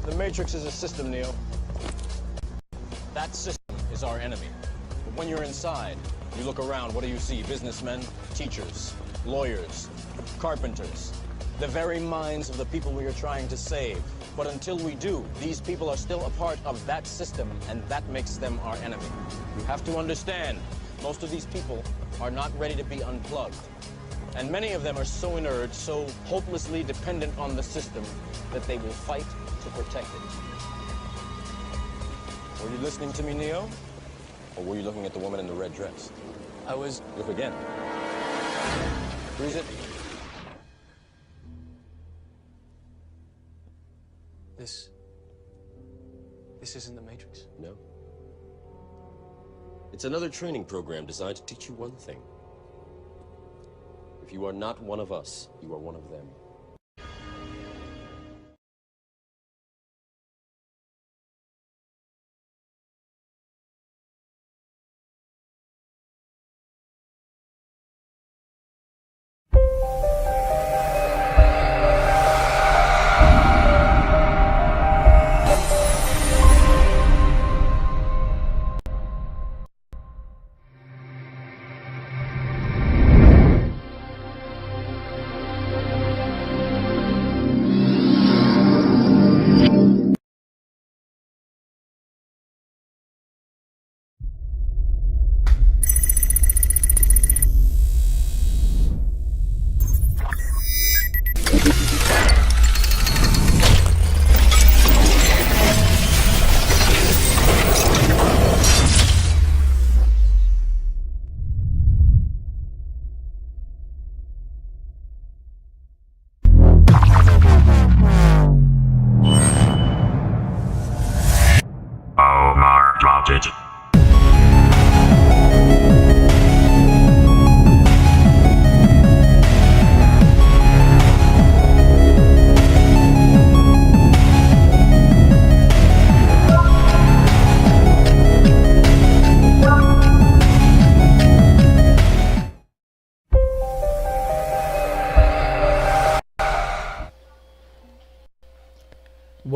The Matrix is a system, Neo. That system is our enemy. But when you're inside, you look around, what do you see? Businessmen, teachers, lawyers, carpenters, the very minds of the people we are trying to save. But until we do, these people are still a part of that system, and that makes them our enemy. You have to understand, most of these people are not ready to be unplugged. And many of them are so inert, so hopelessly dependent on the system, that they will fight to protect it. Were you listening to me, Neo? Or were you looking at the woman in the red dress? I was... Look again. Freeze it. This isn't the Matrix. No. It's another training program designed to teach you one thing. If you are not one of us, you are one of them.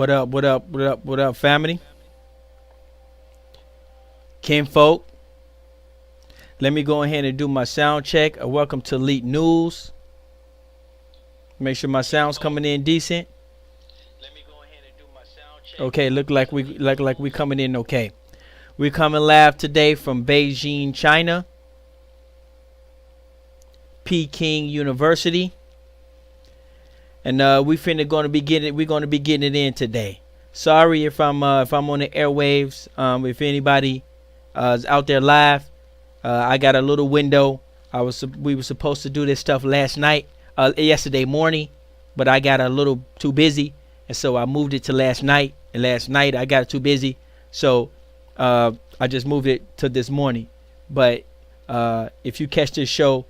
What up, family? Kinfolk. Let me go ahead and do my sound check. Welcome to Elite News. Make sure my sound's coming in decent. Let me go ahead and do my sound check. Okay, look like we coming in okay. We're coming live today from Beijing, China. Peking University. And we're gonna be getting it in today. Sorry if I'm on the airwaves. If anybody is out there live, I got a little window. We were supposed to do this stuff yesterday morning, but I got a little too busy, and so I moved it to last night. And last night I got too busy, so I just moved it to this morning. But if you catch this show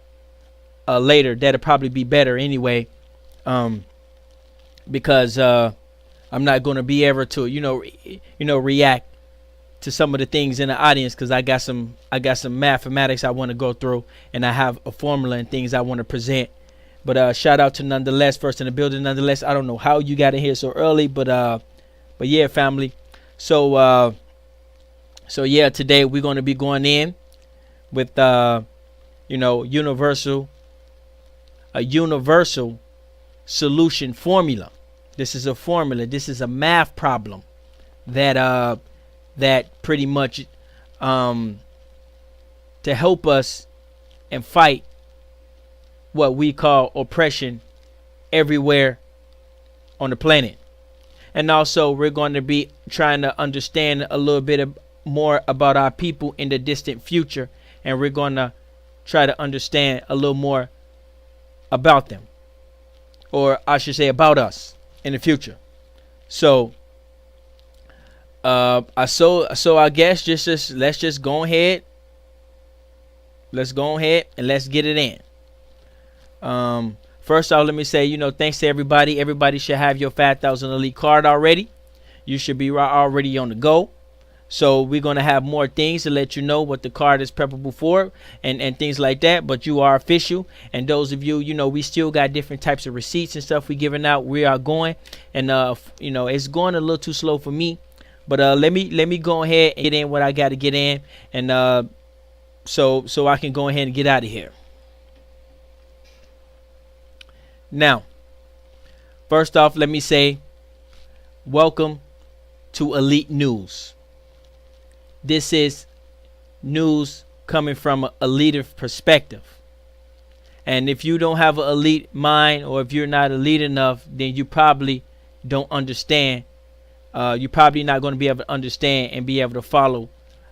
later, that'll probably be better anyway. Because I'm not going to be able to react to some of the things in the audience, because I got some mathematics I want to go through, and I have a formula and things I want to present. But shout out to Nonetheless, first in the building. Nonetheless, I don't know how you got in here so early, but yeah, family. So yeah, today we're going to be going in with universal solution formula. This is a formula. This is a math problem that pretty much to help us and fight what we call oppression everywhere on the planet. And also we're going to be trying to understand a little bit more about our people in the distant future, and we're going to try to understand a little more about them, or I should say about us in the future. So I guess just let's go ahead. Let's go ahead and let's get it in. First off, let me say, thanks to everybody. Everybody should have your 5,000 Elite card already. You should be already on the go. So we're going to have more things to let you know what the card is preparable for, and things like that. But you are official. And those of you, we still got different types of receipts and stuff we giving out. We are going. And, it's going a little too slow for me. But let me go ahead and get in what I got to get in. And so I can go ahead and get out of here. Now, first off, let me say welcome to Elite News. This is news coming from a leader perspective. And if you don't have an elite mind, or if you're not elite enough, then you probably don't understand. You're probably not going to be able to understand and be able to follow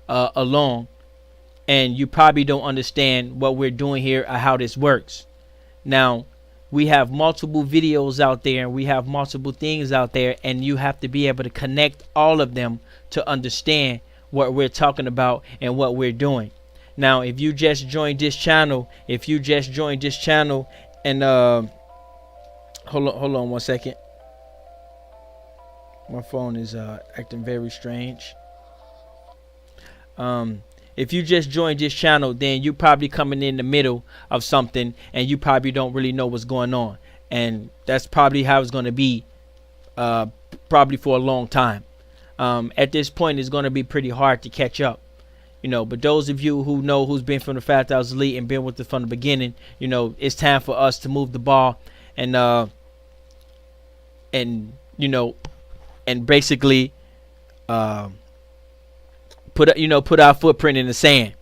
along. And you probably don't understand what we're doing here or how this works. Now, we have multiple videos out there, and we have multiple things out there, and you have to be able to connect all of them to understand what we're talking about and what we're doing. Now, if you just joined this channel, and hold on 1 second. My phone is acting very strange. If you just joined this channel, then you're probably coming in the middle of something, and you probably don't really know what's going on. And that's probably how it's going to be probably for a long time. At this point, it's going to be pretty hard to catch up. But those of you who know, who's been from the 5,000 Elite and been with us from the beginning, it's time for us to move the ball and basically put our footprint in the sand.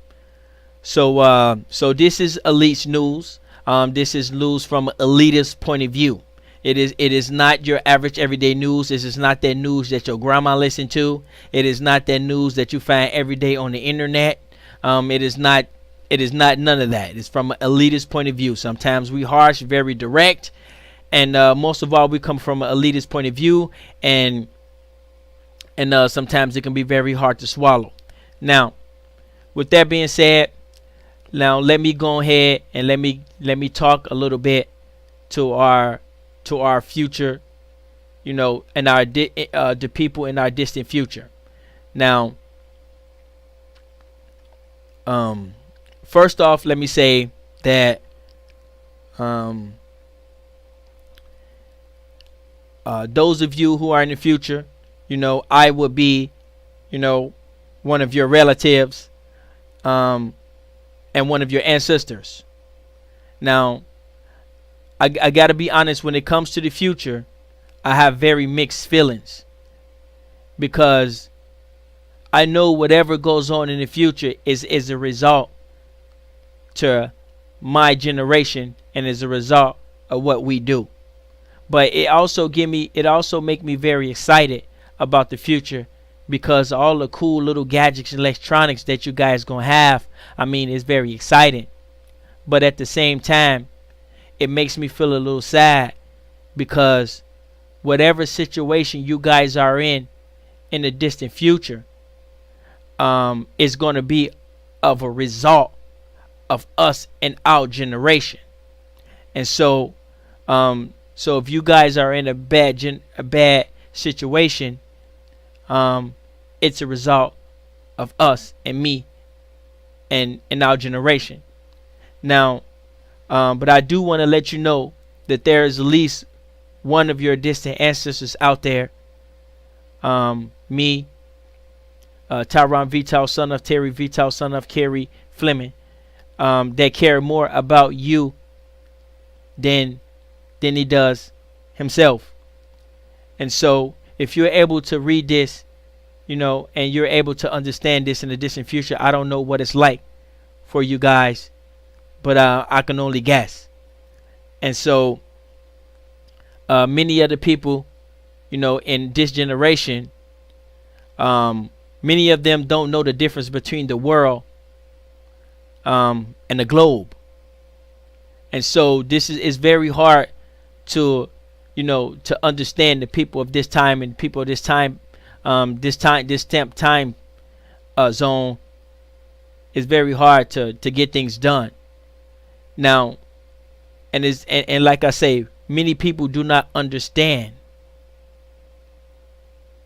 So this is Elite's news. This is news from an elitist point of view. It is not your average everyday news. This is not that news that your grandma listened to. It is not that news that you find every day on the internet. It is not none of that. It's from an elitist point of view. Sometimes we harsh, very direct, and most of all, we come from an elitist point of view, and sometimes it can be very hard to swallow. Now, with that being said, now let me go ahead and let me talk a little bit to our future, and the people in our distant future. Now, first off, let me say that those of you who are in the future, I would be, one of your relatives, and one of your ancestors. Now, I got to be honest, when it comes to the future, I have very mixed feelings, because I know whatever goes on in the future is a result to my generation, and is a result of what we do. But it also make me very excited about the future, because all the cool little gadgets and electronics that you guys gonna have, it's very exciting. But at the same time, it makes me feel a little sad, because whatever situation you guys are in the distant future, is going to be of a result of us and our generation. And so if you guys are in a bad situation, it's a result of us and me and our generation. Now, but I do want to let you know that there is at least one of your distant ancestors out there, me, Tyron Vital, son of Terry Vital, son of Kerry Fleming, that care more about you than he does himself. And so if you're able to read this, and you're able to understand this in the distant future, I don't know what it's like for you guys, but I can only guess. And so many other people, in this generation, many of them don't know the difference between the world and the globe. And so this is very hard to to understand the people of this time and people of this time zone. Is very hard to get things done now. And like I say, many people do not understand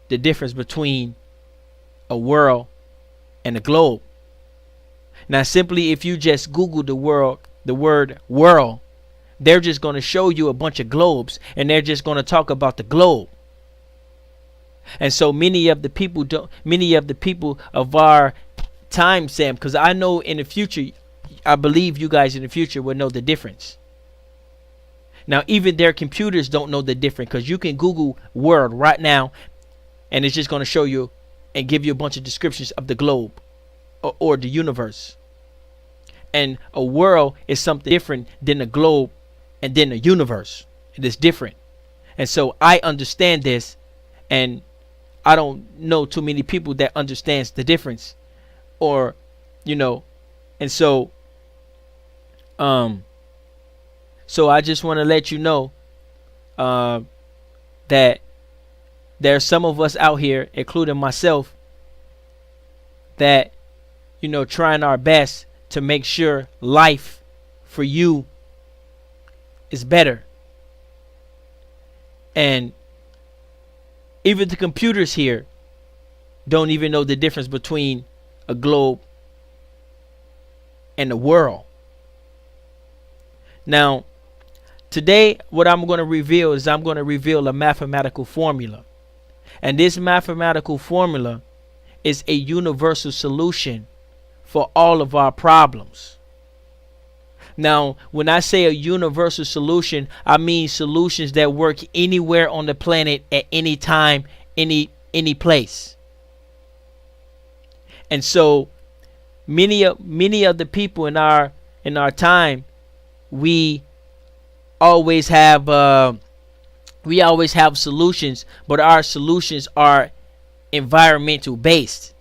the difference between a world, and a globe. Now, simply if you just Google the word world, they're just going to show you a bunch of globes, and they're just going to talk about the globe. And so many of the people of our time, Sam, because I know in the future, I believe you guys in the future will know the difference. Now, even their computers don't know the difference, because you can Google world right now, and it's just going to show you and give you a bunch of descriptions of the globe or the universe. And a world is something different than a globe and then a universe. It is different. And so I understand this, and I don't know too many people that understands the difference, or, and so I just want to let you know that there's some of us out here, including myself, that, trying our best to make sure life for you is better. And even the computers here don't even know the difference between a globe and a world. Now, today, what I'm going to reveal is I'm going to reveal a mathematical formula. And this mathematical formula is a universal solution for all of our problems. Now, when I say a universal solution, I mean solutions that work anywhere on the planet at any time, any place. And so many of the people in our time, we always have solutions, but our solutions are environmental based.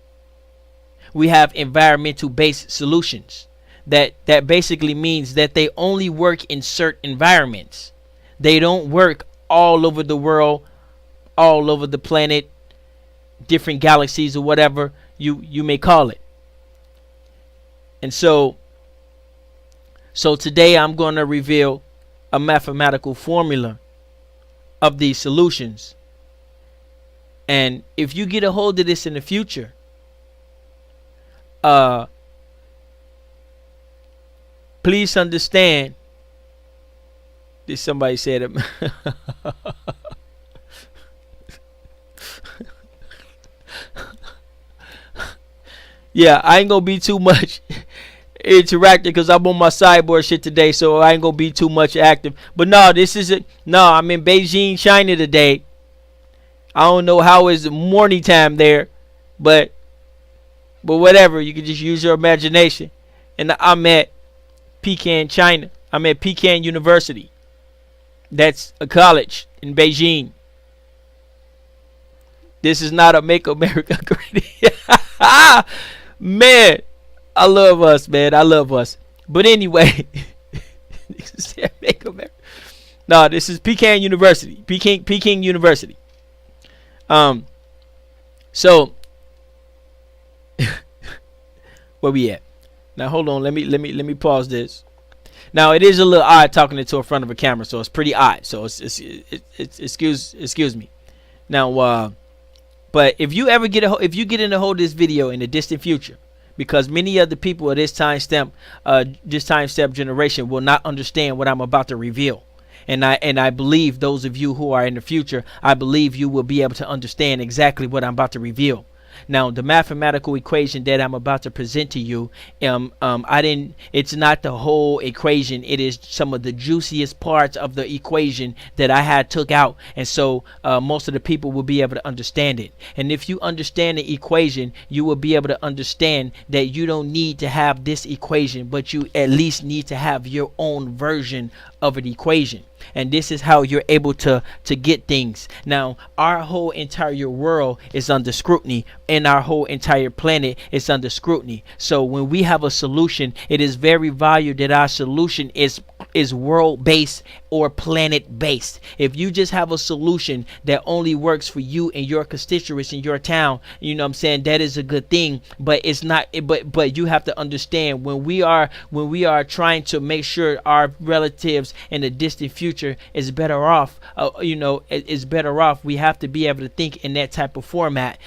We have environmental based solutions. That basically means that they only work in certain environments. They don't work all over the world, all over the planet, different galaxies, or whatever you may call it. And so today I'm going to reveal a mathematical formula of these solutions. And if you get a hold of this in the future, please understand. Did somebody say that? Yeah, I ain't gonna be too much interactive because I'm on my cyborg shit today, so I ain't gonna be too much active. But no, I'm in Beijing, China today. I don't know how it's morning time there, but whatever, you can just use your imagination. And I'm at Peking, China. I'm at Peking University. That's a college in Beijing. This is not a Make America Great. Man, I love us, man. I love us. But anyway, Make America. No, this is Peking University. Peking University. So where we at? Now hold on. Let me pause this. Now it is a little odd talking into in front of a camera, so it's pretty odd. So it's excuse me. Now, but if you ever get in a hold of this video in the distant future, because many of the people of this time step generation will not understand what I'm about to reveal. And I believe those of you who are in the future, I believe you will be able to understand exactly what I'm about to reveal. Now, the mathematical equation that I'm about to present to you, it's not the whole equation. It is some of the juiciest parts of the equation that I had took out. And so most of the people will be able to understand it. And if you understand the equation, you will be able to understand that you don't need to have this equation, but you at least need to have your own version of an equation. And this is how you're able to get things. Now, our whole entire world is under scrutiny, and our whole entire planet is under scrutiny. So when we have a solution, it is very valuable that our solution is world-based or planet-based. If you just have a solution that only works for you and your constituents in your town, you know what I'm saying, that is a good thing. But it's not. But you have to understand, when we are trying to make sure our relatives in the distant future is better off, is better off, we have to be able to think in that type of format.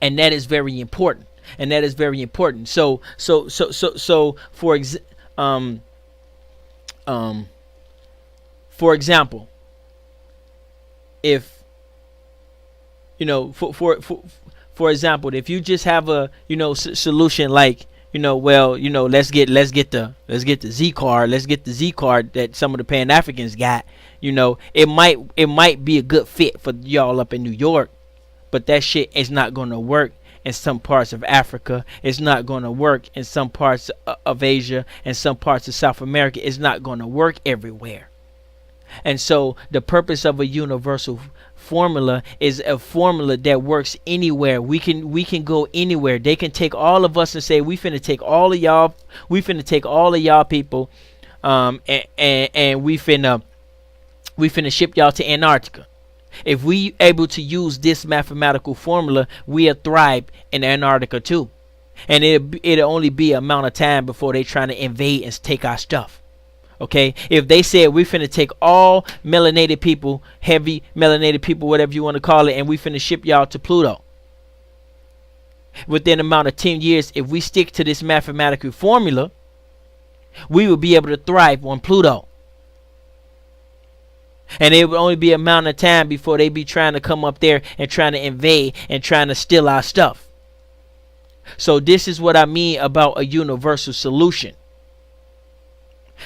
And that is very important. And that is very important. So for example, if for example, if you just have a solution like let's get the Z card, that some of the Pan Africans got. It might be a good fit for y'all up in New York, but that shit is not gonna work in some parts of Africa. It's not gonna work in some parts of Asia and some parts of South America. It's not gonna work everywhere. And so the purpose of a universal formula is a formula that works anywhere. We can go anywhere. They can take all of us and say we finna take all of y'all people, and we finna ship y'all to Antarctica. If we able to use this mathematical formula, we'll thrive in Antarctica too. And it'll only be a amount of time before they trying to invade and take our stuff. Okay, if they said we finna take all melanated people, heavy melanated people, whatever you want to call it, and we finna ship y'all to Pluto, within an amount of 10 years, if we stick to this mathematical formula, we will be able to thrive on Pluto. And it would only be a amount of time before they be trying to come up there and trying to invade and trying to steal our stuff. So this is what I mean about a universal solution.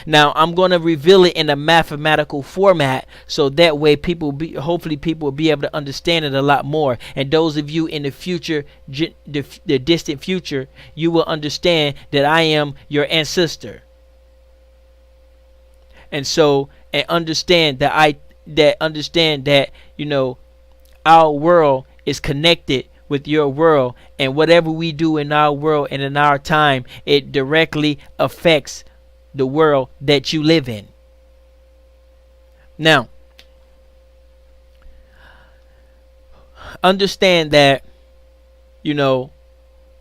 Now I'm going to reveal it in a mathematical format, so that way hopefully people will be able to understand it a lot more. And those of you in the future, the distant future, you will understand that I am your ancestor. And so, and understand that our world is connected with your world, and whatever we do in our world and in our time, it directly affects the world that you live in. Now, understand that a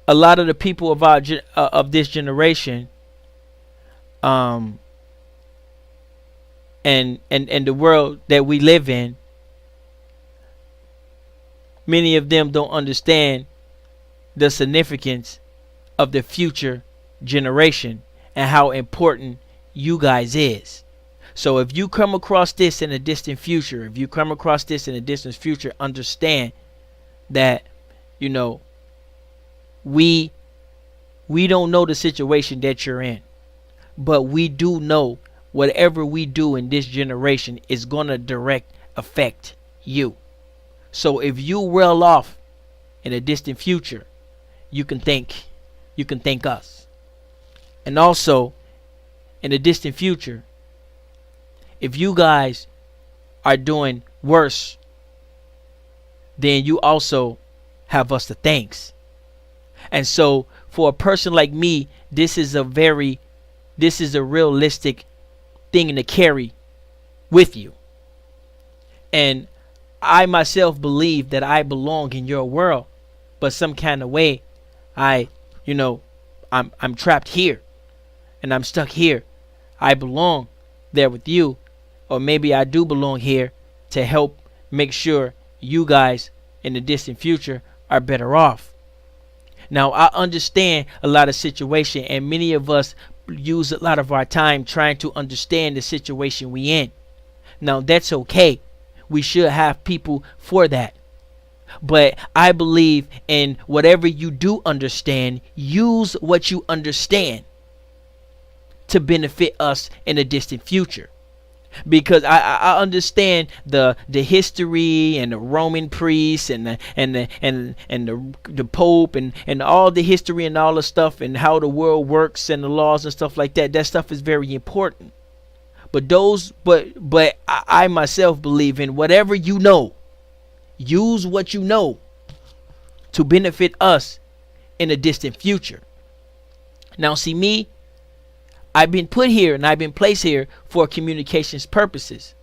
lot of the people of this generation, and the world that we live in, many of them don't understand the significance of the future generation and how important you guys is. So if you come across this in a distant future, understand that we don't know the situation that you're in, but we do know whatever we do in this generation is gonna direct affect you. So if you well off in a distant future, you can thank us. And also, in the distant future, if you guys are doing worse, then you also have us to thanks. And so, for a person like me, this is a realistic thing to carry with you. And I myself believe that I belong in your world, but some kind of way, I'm trapped here. And I'm stuck here. I belong there with you, or maybe I do belong here to help make sure you guys in the distant future are better off. Now, I understand a lot of situation, and many of us use a lot of our time trying to understand the situation we in. Now, that's okay. We should have people for that. But I believe in whatever you do understand, use what you understand to benefit us in the distant future. Because I understand the history and the Roman priests and the Pope and all the history and all the stuff and how the world works and the laws and stuff like that. That stuff is very important. But I myself believe in whatever use what you know to benefit us in a distant future. Now, see me, I've been put here and I've been placed here for communications purposes.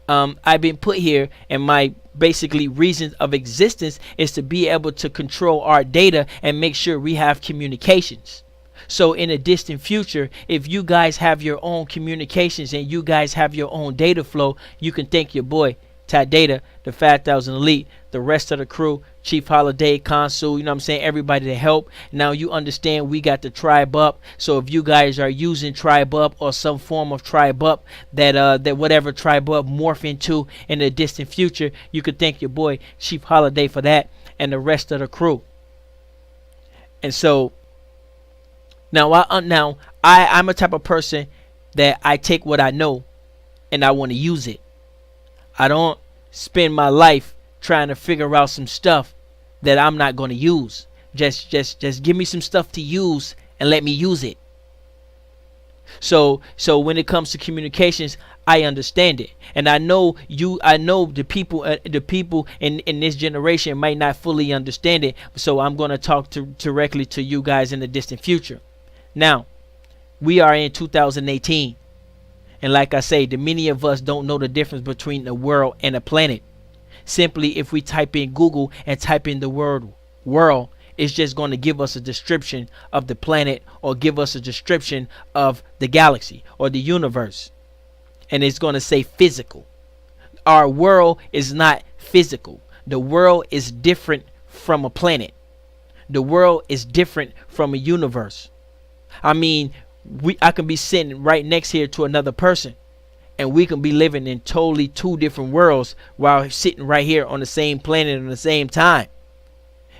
I've been put here, and my basically reason of existence is to be able to control our data and make sure we have communications. So in a distant future, if you guys have your own communications and you guys have your own data flow, you can thank your boy, Tad Data, the 5000 Elite, the rest of the crew, Chief Holiday, Consul, you know what I'm saying, everybody to help. Now you understand we got the tribeup. So if you guys are using tribeup or some form of tribeup that whatever tribeup morph into in the distant future, you could thank your boy Chief Holiday for that and the rest of the crew. And so now I'm a type of person that I take what I know and I want to use it. I don't spend my life trying to figure out some stuff that I'm not going to use. Just give me some stuff to use and let me use it. So when it comes to communications, I understand it, and I know the people in this generation might not fully understand it. So I'm going to talk directly to you guys in the distant future. Now, we are in 2018, and like I say, many of us don't know the difference between a world and a planet. Simply, if we type in Google and type in the word world, it's just going to give us a description of the planet or give us a description of the galaxy or the universe. And it's going to say physical. Our world is not physical. The world is different from a planet. The world is different from a universe. I mean, I can be sitting right next here to another person, and we can be living in totally two different worlds while sitting right here on the same planet at the same time.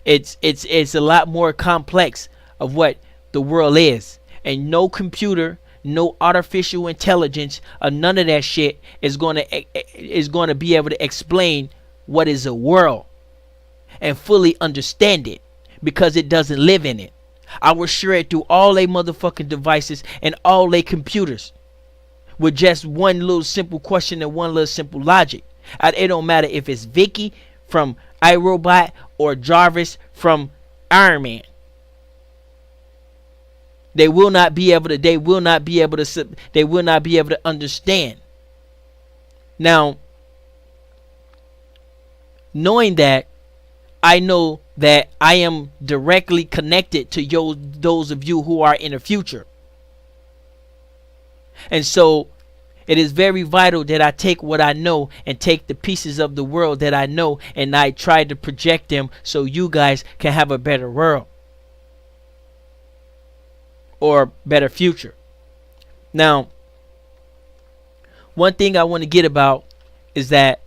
It's a lot more complex of what the world is, and no computer, no artificial intelligence, or none of that shit is going to be able to explain what is a world and fully understand it, because it doesn't live in it. I will shred through all they motherfucking devices and all they computers with just one little simple question and one little simple logic. It don't matter if it's Vicky from iRobot or Jarvis from Iron Man. They will not be able to understand. Now, knowing that, I know that I am directly connected to those of you who are in the future. And so it is very vital that I take what I know and take the pieces of the world that I know, and I try to project them so you guys can have a better world or better future. Now, one thing I want to get about is that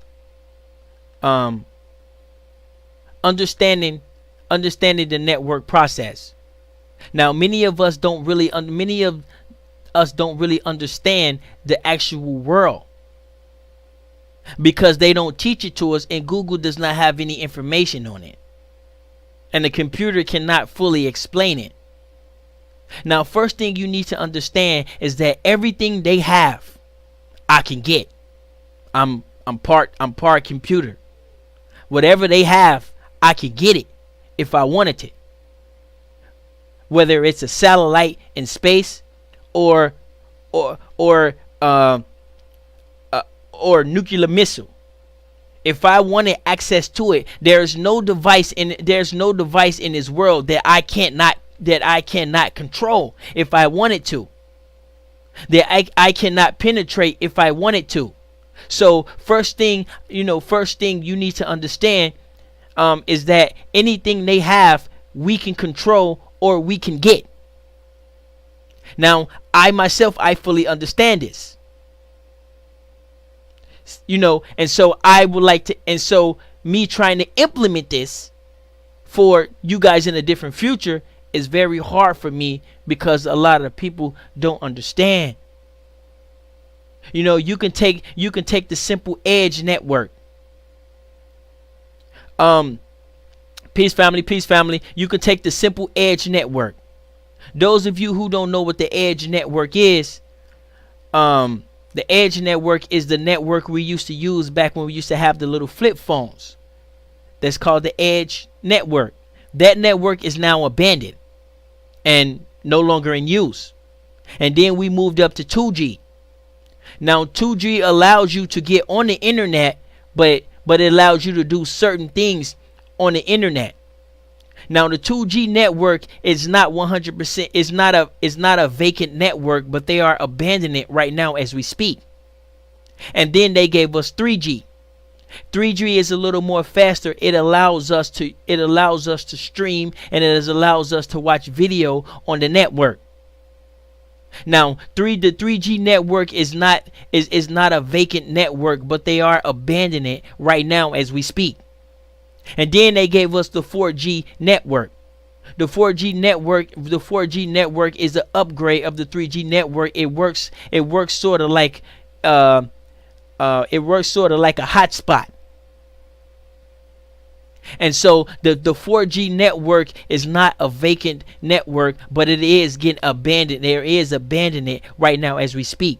understanding the network process. Now, many of us don't really understand the actual world, because they don't teach it to us, and Google does not have any information on it, and the computer cannot fully explain it. Now, first thing you need to understand is that everything they have, I can get. I'm part computer. Whatever they have, I can get it if I wanted to. Whether it's a satellite in space or nuclear missile. If I wanted access to it, there's no device in this world that I cannot control if I wanted to. That I cannot penetrate if I wanted to. So first thing you need to understand is that anything they have, we can control or we can get. Now, I myself, I fully understand this. And so I would like to, and so me trying to implement this for you guys in a different future is very hard for me, because a lot of people don't understand. You can take the simple edge network. Peace family. You can take the simple edge network. Those of you who don't know what the edge network is, the edge network is the network we used to use back when we used to have the little flip phones. That's called the edge network. That network is now abandoned and no longer in use. And then we moved up to 2G. Now 2G allows you to get on the internet, but it allows you to do certain things on the internet. Now the 2G network is not 100%, is not a vacant network, but they are abandoning it right now as we speak. And then they gave us 3G. 3G is a little more faster. It allows us to stream, and allows us to watch video on the network. Now, the 3G network is not a vacant network, but they are abandoning it right now as we speak. And then they gave us the 4G network. The 4G network is an upgrade of the 3G network. It works sort of like a hotspot. And so the 4G network is not a vacant network, but it is getting abandoned. There is abandonment right now as we speak.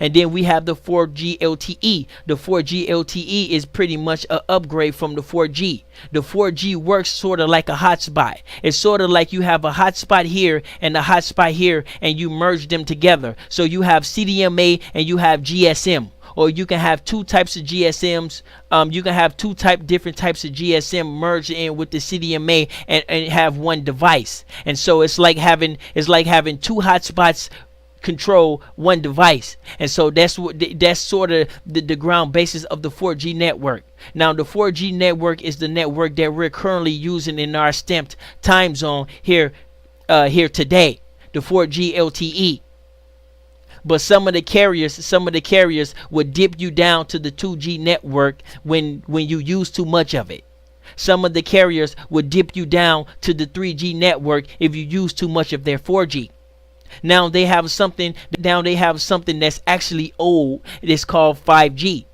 And then we have the 4G LTE. The 4G LTE is pretty much an upgrade from the 4G. The 4G works sort of like a hotspot. It's sort of like you have a hotspot here and a hotspot here, and you merge them together. So you have CDMA and you have GSM. Or you can have two types of GSMs. You can have different types of GSM merged in with the CDMA and have one device. And so it's like having two hotspots control one device. And so that's sort of the ground basis of the 4G network. Now the 4G network is the network that we're currently using in our stamped time zone here today. The 4G LTE. But some of the carriers would dip you down to the 2G network when you use too much of it. Some of the carriers would dip you down to the 3G network if you use too much of their 4G. Now they have something that's actually old. It's called 5G.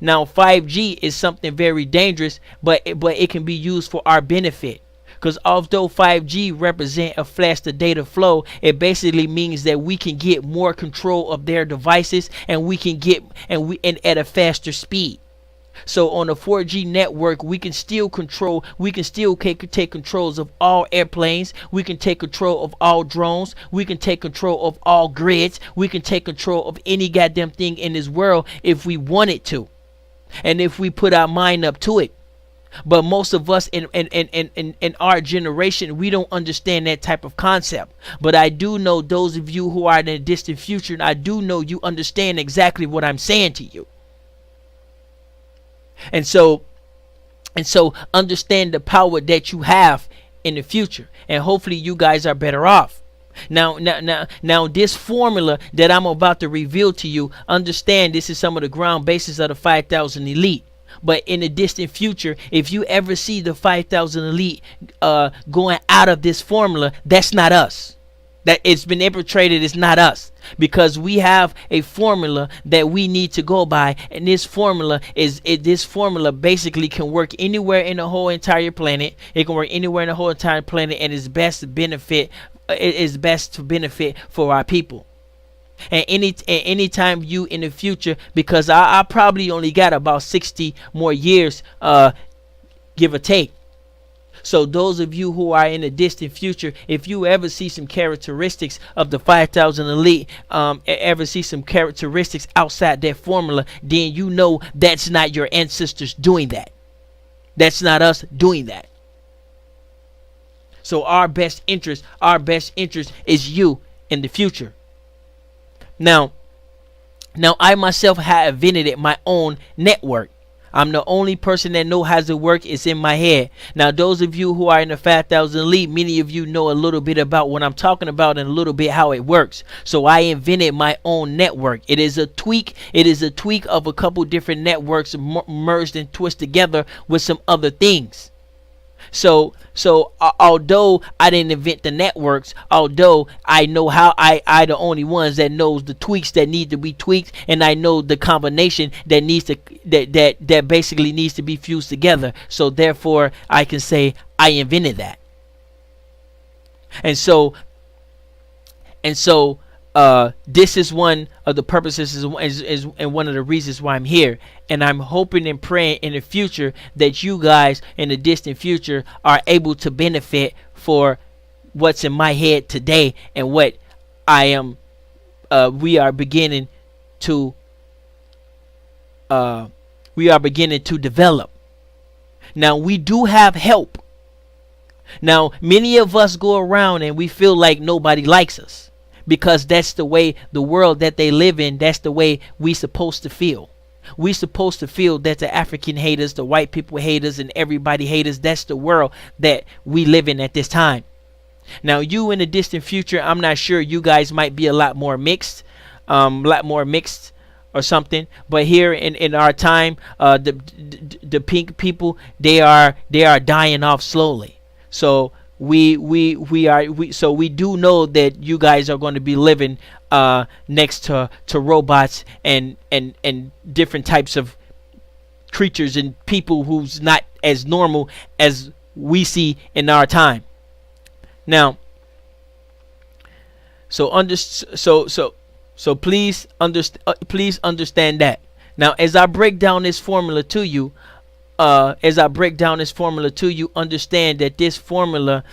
Now 5G is something very dangerous, but it can be used for our benefit. Because although 5G represent a faster data flow, it basically means that we can get more control of their devices, and we can get at a faster speed. So on a 4G network, we can still take controls of all airplanes. We can take control of all drones. We can take control of all grids. We can take control of any goddamn thing in this world if we wanted to, and if we put our mind up to it. But most of us in our generation, we don't understand that type of concept. But I do know those of you who are in the distant future, I do know you understand exactly what I'm saying to you. And so understand the power that you have in the future, and hopefully you guys are better off. Now this formula that I'm about to reveal to you, understand this is some of the ground bases of the 5,000 elite. But in the distant future, if you ever see the 5,000 elite going out of this formula, that's not us. That it's been infiltrated, it's not us. Because we have a formula that we need to go by, and this formula basically can work anywhere in the whole entire planet. It can work anywhere in the whole entire planet, and it's best to benefit for our people. And anytime you in the future, because I probably only got about 60 more years, give or take. So those of you who are in the distant future, if you ever see some characteristics of the 5,000 elite, ever see some characteristics outside that formula, then you know that's not your ancestors doing that. That's not us doing that. So our best interest is you in the future. Now I myself have invented my own network. I'm the only person that knows how to work. It's in my head. Now, those of you who are in the 5,000 elite, many of you know a little bit about what I'm talking about and a little bit how it works. So I invented my own network. It is a tweak. It is a tweak of a couple different networks merged and twisted together with some other things. So although I didn't invent the networks, although I know how, I the only ones that knows the tweaks that need to be tweaked, and I know the combination that needs to that basically needs to be fused together. So therefore I can say I invented that. And so this is one of the purposes is and one of the reasons why I'm here. And I'm hoping and praying in the future that you guys in the distant future are able to benefit for what's in my head today and what I am we are beginning to develop. Now we do have help. Now many of us go around and we feel like nobody likes us, because that's the way the world that they live in, that's the way we supposed to feel. We supposed to feel that the African haters, the white people haters, and everybody haters, that's the world that we live in at this time. Now, you in the distant future, I'm not sure. You guys might be a lot more mixed, or something. But here in our time, the pink people, they are dying off slowly. So we do know that you guys are going to be living next to robots and different types of creatures and people who's not as normal as we see in our time. Now, please understand that. Now, as I break down this formula to you, understand that this formula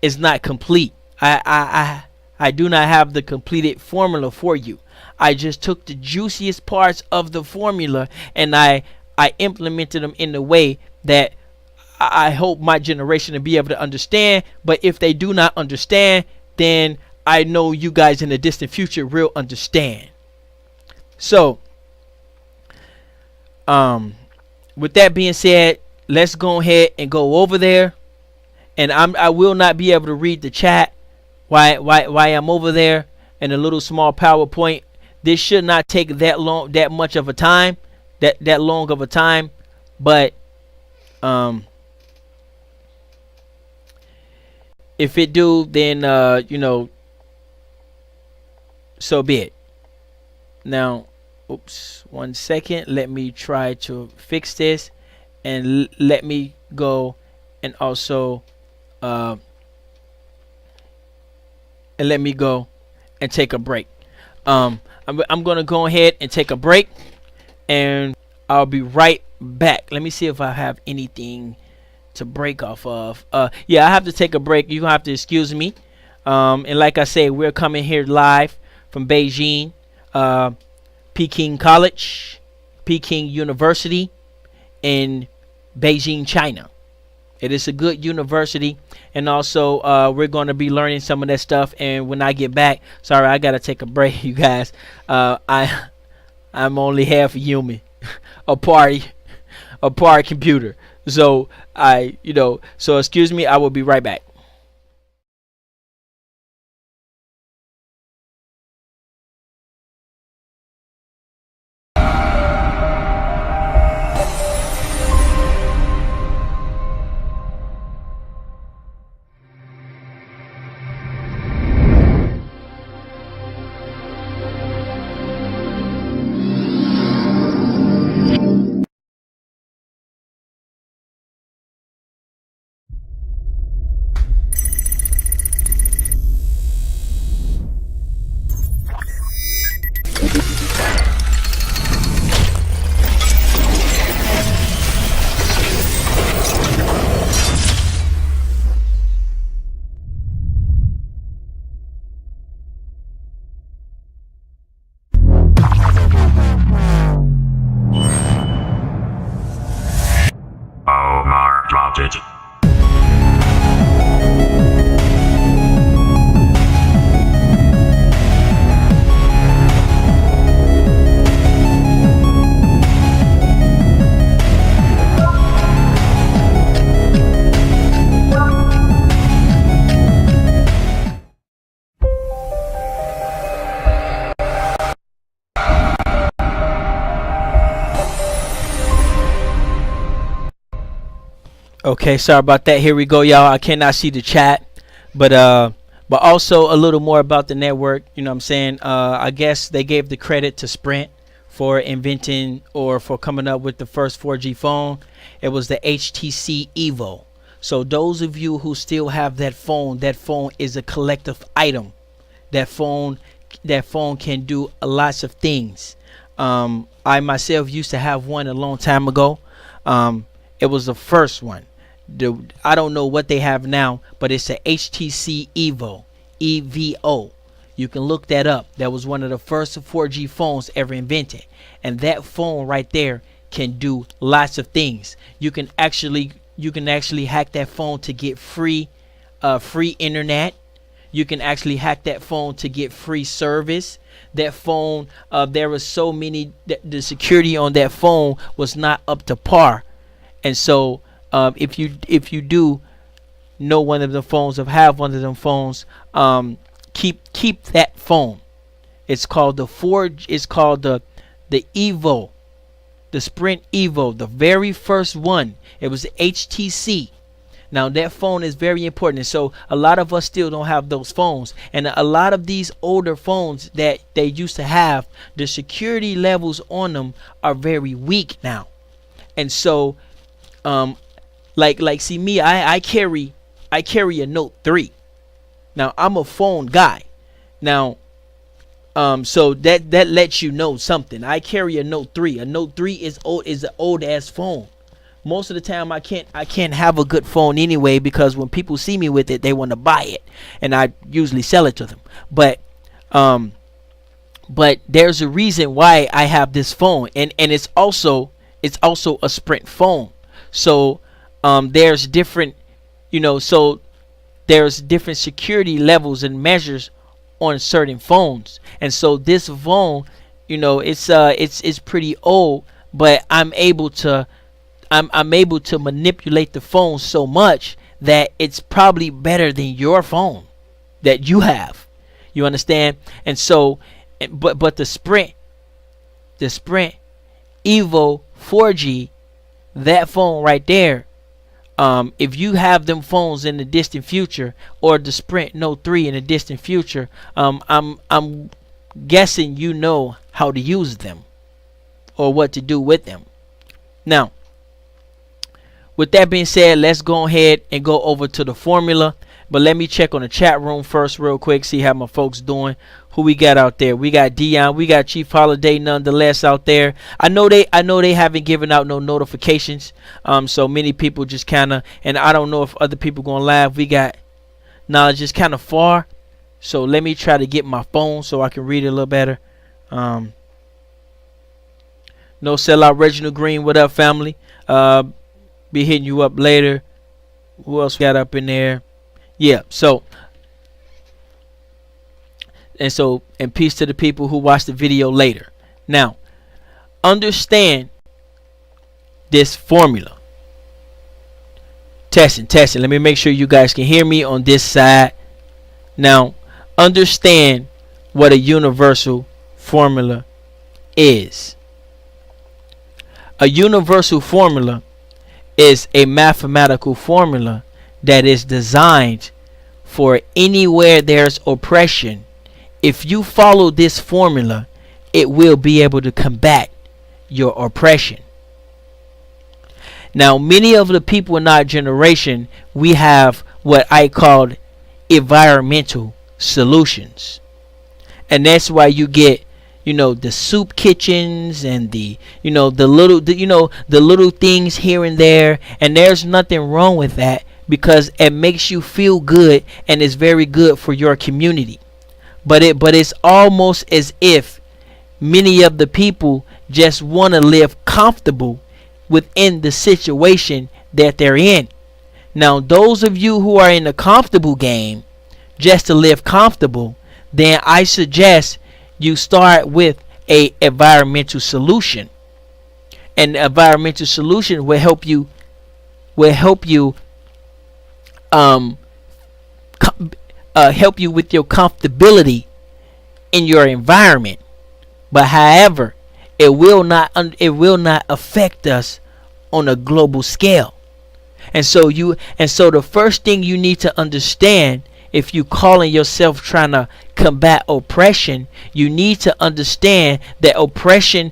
is not complete. I do not have the completed formula for you. I just took the juiciest parts of the formula and I implemented them in a way that I hope my generation to be able to understand. But if they do not understand, then I know you guys in the distant future will understand. So, with that being said, let's go ahead and go over there. And I will not be able to read the chat while I'm over there in a little small PowerPoint. This should not take that long of a time. But if it do, then so be it. Now, oops, 1 second. Let me try to fix this, and let me go and also and let me go and take a break. I'm gonna go ahead and take a break, and I'll be right back. Let me see if I have anything to break off of. Yeah, I have to take a break. You're gonna have to excuse me. And like I said, we're coming here live from Beijing, Peking College, Peking University in Beijing, China. It is a good university, and also we're going to be learning some of that stuff. And when I get back, sorry, I gotta take a break, you guys. I'm only half human, a part computer. So so excuse me. I will be right back. Okay, sorry about that. Here we go, y'all. I cannot see the chat, but also a little more about the network. You know what I'm saying? I guess they gave the credit to Sprint for inventing or for coming up with the first 4G phone. It was the HTC Evo. So those of you who still have that phone is a collective item. That phone can do lots of things. I myself used to have one a long time ago. It was the first one. I don't know what they have now, but it's a HTC Evo, EVO. You can look that up. That was one of the first 4G phones ever invented, and that phone right there can do lots of things. You can actually hack that phone to get free internet. You can actually hack that phone to get free service. That phone, there was so many, the security on that phone was not up to par. And so if you do know one of the phones or have one of them phones, keep that phone. It's called the Evo, the Sprint Evo, the very first one. It was the HTC. Now that phone is very important, and so a lot of us still don't have those phones. And a lot of these older phones that they used to have, the security levels on them are very weak now. And so see me, I carry a Note 3. Now I'm a phone guy. Now so that lets you know something. I carry a Note 3. A Note 3 is an old ass phone. Most of the time I can't have a good phone anyway, because when people see me with it, they want to buy it, and I usually sell it to them. But there's a reason why I have this phone, and it's also a Sprint phone. So there's different there's different security levels and measures on certain phones. And so this phone, it's pretty old, but I'm able to manipulate the phone so much that it's probably better than your phone that you have. You understand? And so, but the Sprint Evo 4G, that phone right there, if you have them phones in the distant future, or the Sprint Note 3 in the distant future, I'm guessing you know how to use them or what to do with them. Now, with that being said, let's go ahead and go over to the formula. But let me check on the chat room first real quick, see how my folks doing. Who we got out there? We got Dion, we got Chief Holiday nonetheless out there. I know they haven't given out no notifications. So many people just kinda, and I don't know if other people gonna laugh. We got knowledge just kinda far. So let me try to get my phone so I can read it a little better. No sellout Reginald Green, what up family? Be hitting you up later. Who else got up in there? Yeah, and peace to the people who watch the video later. Now, understand this formula. Testing. Let me make sure you guys can hear me on this side. Now, understand what a universal formula is. A universal formula is a mathematical formula that is designed for anywhere there's oppression. If you follow this formula, it will be able to combat your oppression. Now, many of the people in our generation, we have what I called environmental solutions. And that's why you get the soup kitchens and the little things here and there, and there's nothing wrong with that, because it makes you feel good and it's very good for your community. But it's almost as if many of the people just want to live comfortable within the situation that they're in. Now, those of you who are in the comfortable game, just to live comfortable, then I suggest you start with a environmental solution. An environmental solution will help you help you with your comfortability in your environment. But however, it will not affect us on a global scale. And so the first thing you need to understand, if you calling yourself trying to combat oppression, you need to understand that oppression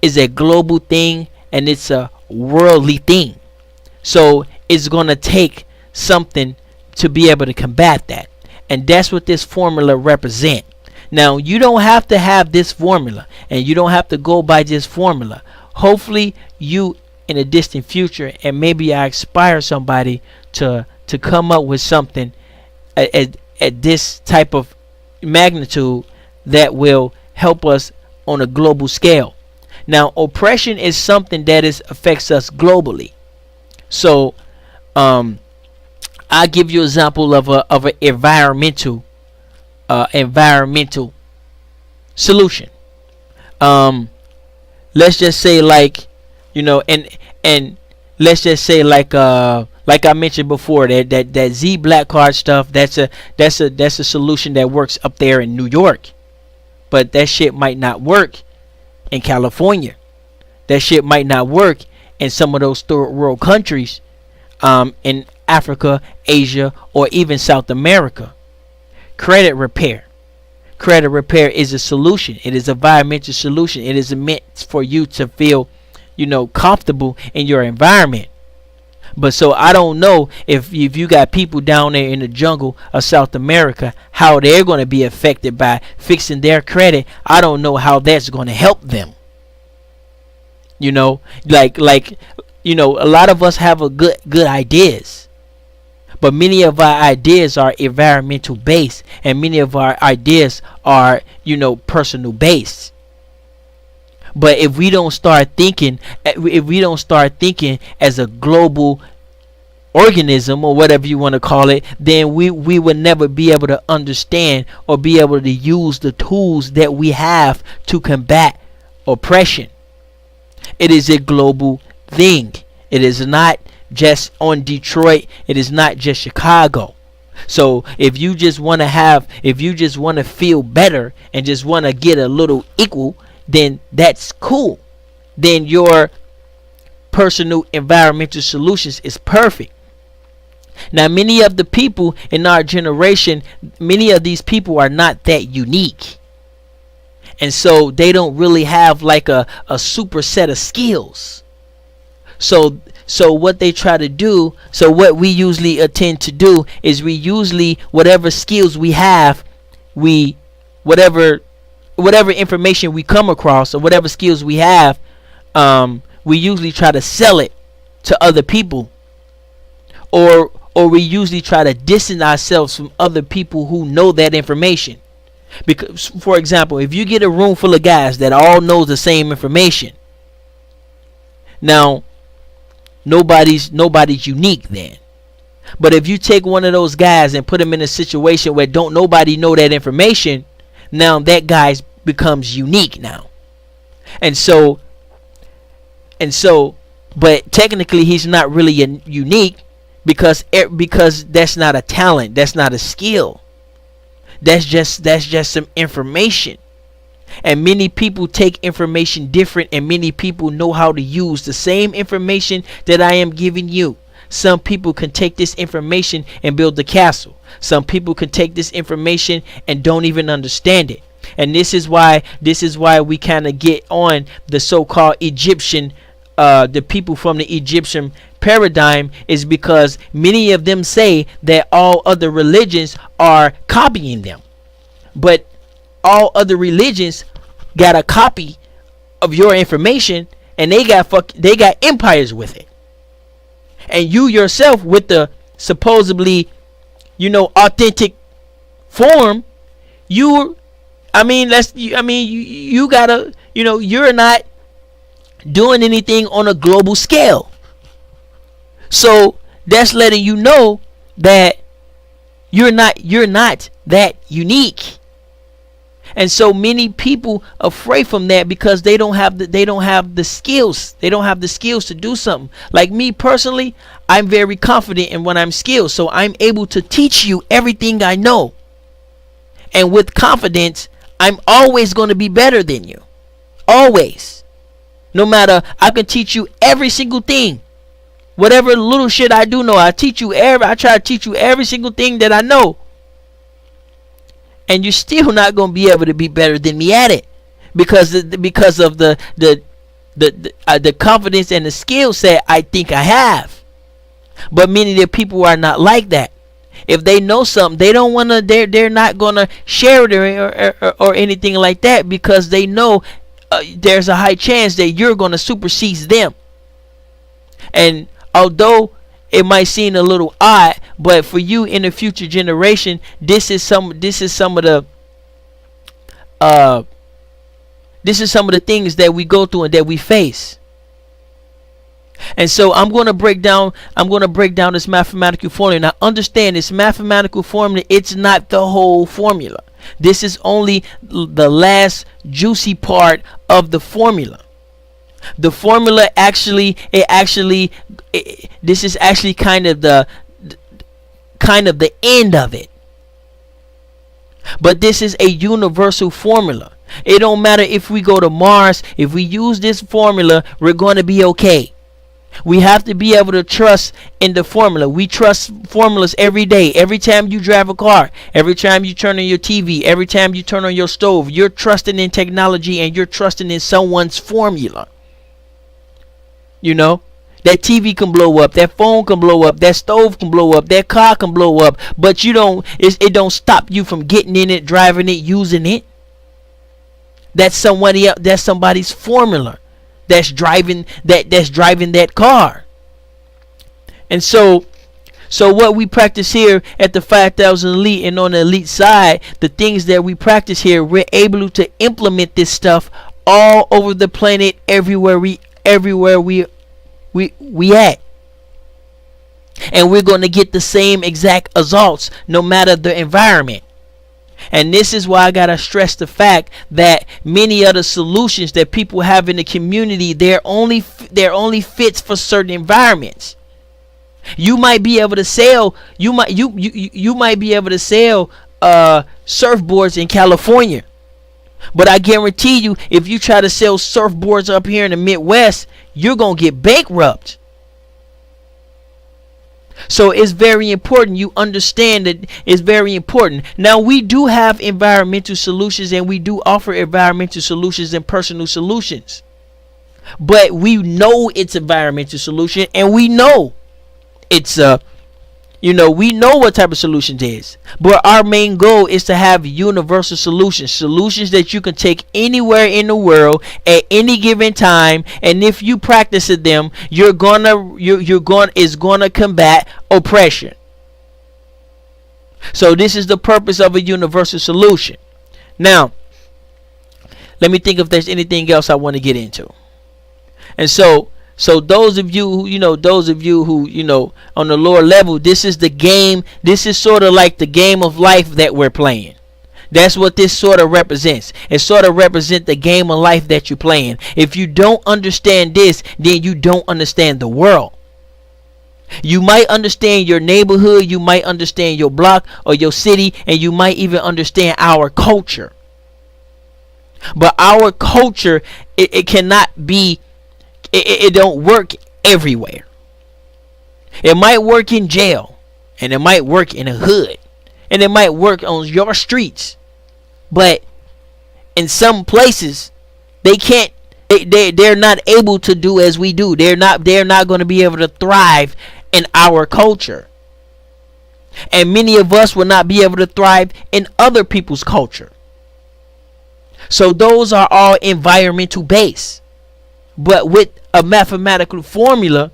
is a global thing, and it's a worldly thing. So it's going to take something to be able to combat that. And that's what this formula represents. Now, you don't have to have this formula, and you don't have to go by this formula. Hopefully you, in a distant future, and maybe I inspire somebody to come up with something at this type of magnitude that will help us on a global scale. Now, oppression is something that affects us globally. So I'll give you an example of an environmental solution. Let's just say, like, and let's just say, like I mentioned before, that Z Black Card stuff. That's a solution that works up there in New York, but that shit might not work in California. That shit might not work in some of those third world countries, in Africa, Asia, or even South America. Credit repair is a solution. It is a environmental solution. It is meant for you to feel, comfortable in your environment. But so I don't know if you got people down there in the jungle of South America, how they're going to be affected by fixing their credit. I don't know how that's going to help them. A lot of us have a good ideas, but many of our ideas are environmental based, and many of our ideas are, personal based. But if we don't start thinking as a global organism, or whatever you want to call it, then we would never be able to understand or be able to use the tools that we have to combat oppression. It is a global thing. It is not just on Detroit. It is not just Chicago. So if you just want to feel better and just want to get a little equal, then that's cool. Then your personal environmental solutions is perfect. Now, many of the people in our generation, many of these people are not that unique. And so they don't really have like a super set of skills. So what they try to do, so what we usually attend to do is we usually, whatever skills we have, whatever information we come across, or whatever skills we have, we usually try to sell it to other people, or we usually try to distance ourselves from other people who know that information. Because, for example, if you get a room full of guys that all know the same information, now nobody's unique then. But if you take one of those guys and put him in a situation where don't nobody know that information, now that guy becomes unique now. And so but technically he's not really unique, because that's not a talent, that's not a skill. That's just some information. And many people take information different, and many people know how to use the same information that I am giving you. Some people can take this information and build the castle. Some people can take this information and don't even understand it. And this is why we kind of get on the so-called Egyptian, the people from the Egyptian paradigm, is because many of them say that all other religions are copying them. But all other religions got a copy of your information, and they got empires with it. And you yourself, with the supposedly, authentic form, you gotta, you're not doing anything on a global scale. So that's letting you know that you're not that unique. And so many people afraid from that because they don't have the skills. They don't have the skills to do something. Like me personally, I'm very confident in what I'm skilled, so I'm able to teach you everything I know. And with confidence, I'm always going to be better than you. Always. No matter, I can teach you every single thing. Whatever little shit I do know, I try to teach you every single thing that I know. And you're still not going to be able to be better than me at it, because of the confidence and the skill set I think I have. But many of the people are not like that. If they know something, they don't want to. They're not going to share it or anything like that, because they know there's a high chance that you're going to supersede them. And although it might seem a little odd, but for you in the future generation, this is some of the things that we go through and that we face. And so I'm going to break down this mathematical formula. Now understand, this mathematical formula, it's not the whole formula. This is only the last juicy part of the formula. The formula this is actually kind of the end of it. But this is a universal formula. It don't matter if we go to Mars. If we use this formula, we're going to be okay. We have to be able to trust in the formula. We trust formulas every day. Every time you drive a car, every time you turn on your TV, every time you turn on your stove, you're trusting in technology and you're trusting in someone's formula. You know, that TV can blow up, that phone can blow up, that stove can blow up, that car can blow up, but it don't stop you from getting in it, driving it, using it. That's somebody's formula. That's driving that car. And so what we practice here at the 5,000 Elite and on the Elite side, the things that we practice here, we're able to implement this stuff all over the planet, everywhere we at. And we're going to get the same exact results no matter the environment. And this is why I gotta stress the fact that many of the solutions that people have in the community, they're only fits for certain environments. You might be able to sell you might be able to sell surfboards in California, but I guarantee you, if you try to sell surfboards up here in the Midwest, you're gonna get bankrupt. So it's very important you understand that it's very important. Now, we do have environmental solutions, and we do offer environmental solutions and personal solutions. But we know it's environmental solution, and we know it's we know what type of solutions it is. But our main goal is to have universal solutions that you can take anywhere in the world at any given time, and if you practice them, you're gonna combat oppression. So this is the purpose of a universal solution. Now, let me think if there's anything else I want to get into. And so those of you who, on the lower level, this is the game. This is sort of like the game of life that we're playing. That's what this sort of represents. It sort of represents the game of life that you're playing. If you don't understand this, then you don't understand the world. You might understand your neighborhood, you might understand your block or your city, and you might even understand our culture. But our culture, it cannot be, it don't work everywhere. It might work in jail, and it might work in a hood, and it might work on your streets. But in some places, they're not able to do as we do. They're not going to be able to thrive in our culture. And many of us will not be able to thrive in other people's culture. So those are all environmental based. But with a mathematical formula,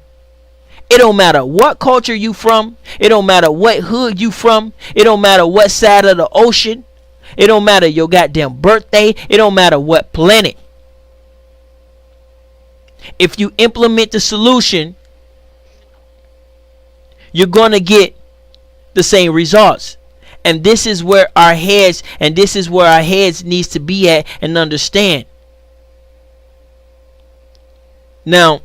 it don't matter what culture you from, it don't matter what hood you from, it don't matter what side of the ocean, it don't matter your goddamn birthday, it don't matter what planet. If you implement the solution, you're going to get the same results. And this is where our heads needs to be at and understand. Now,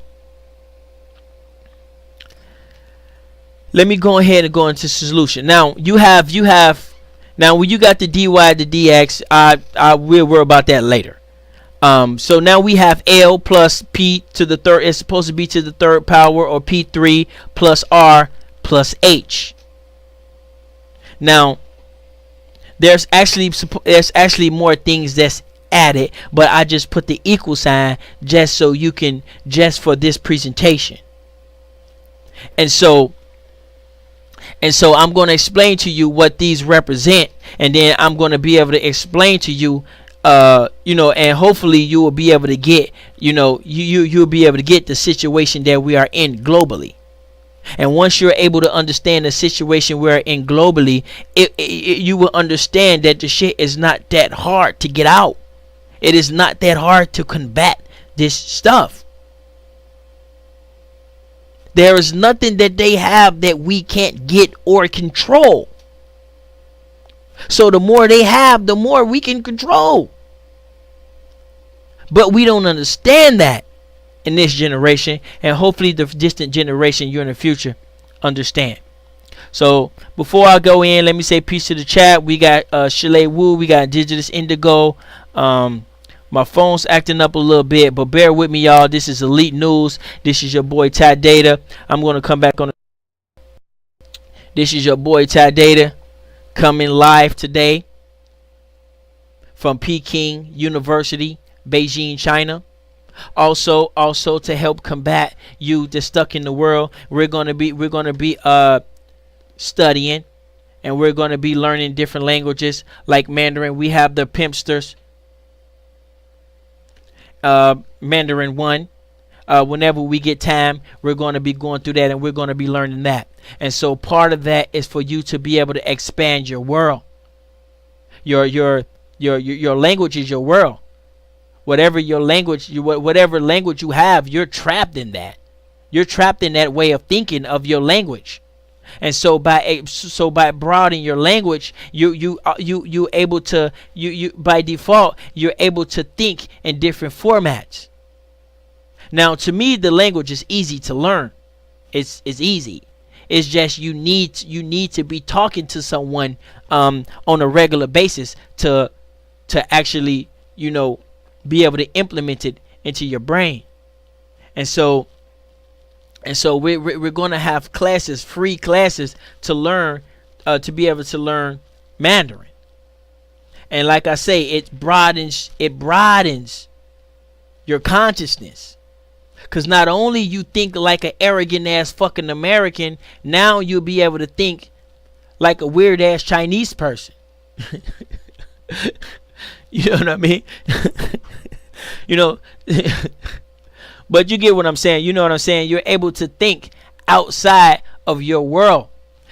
let me go ahead and go into solution. Now, now when you got the dy, the dx, we'll worry about that later. So now we have L plus P to the third. It's supposed to be to the third power, or P3 plus R plus H. Now, there's actually more things that's added, but I just put the equal sign just for this presentation. And so I'm going to explain to you what these represent, and then I'm going to be able to explain to you, and hopefully you will be able to get, you'll be able to get the situation that we are in globally. And once you're able to understand the situation we're in globally, you will understand that the shit is not that hard to get out. It is not that hard to combat this stuff. There is nothing that they have that we can't get or control. So the more they have, the more we can control. But we don't understand that in this generation, and hopefully the distant generation you're in the future understand. So before I go in, let me say peace to the chat. We got Chalet Wu, we got Indigenous Indigo. My phone's acting up a little bit, but bear with me, y'all. This is Elite News. This is your boy Ty Data. I'm going to come back on. This is your boy Ty Data coming live today from Peking University, Beijing, China. Also to help combat you that's stuck in the world, we're gonna be studying, and we're gonna be learning different languages like Mandarin. We have the Pimpsters, Mandarin 1. Whenever we get time, we're going to be going through that, and we're going to be learning that. And so part of that is for you to be able to expand your world. Your language is your world. Whatever your language, whatever language you have, you're trapped in that. You're trapped in that way of thinking of your language. And so by broadening your language, you able to by default you're able to think in different formats. Now, to me, the language is easy to learn. It's easy. It's just you need to be talking to someone on a regular basis to actually be able to implement it into your brain. And so we're going to have classes, free classes to learn, to be able to learn Mandarin. And like I say, it broadens your consciousness. Because not only you think like an arrogant ass fucking American, now you'll be able to think like a weird ass Chinese person. You know what I mean? But you get what I'm saying. You know what I'm saying? You're able to think outside of your world.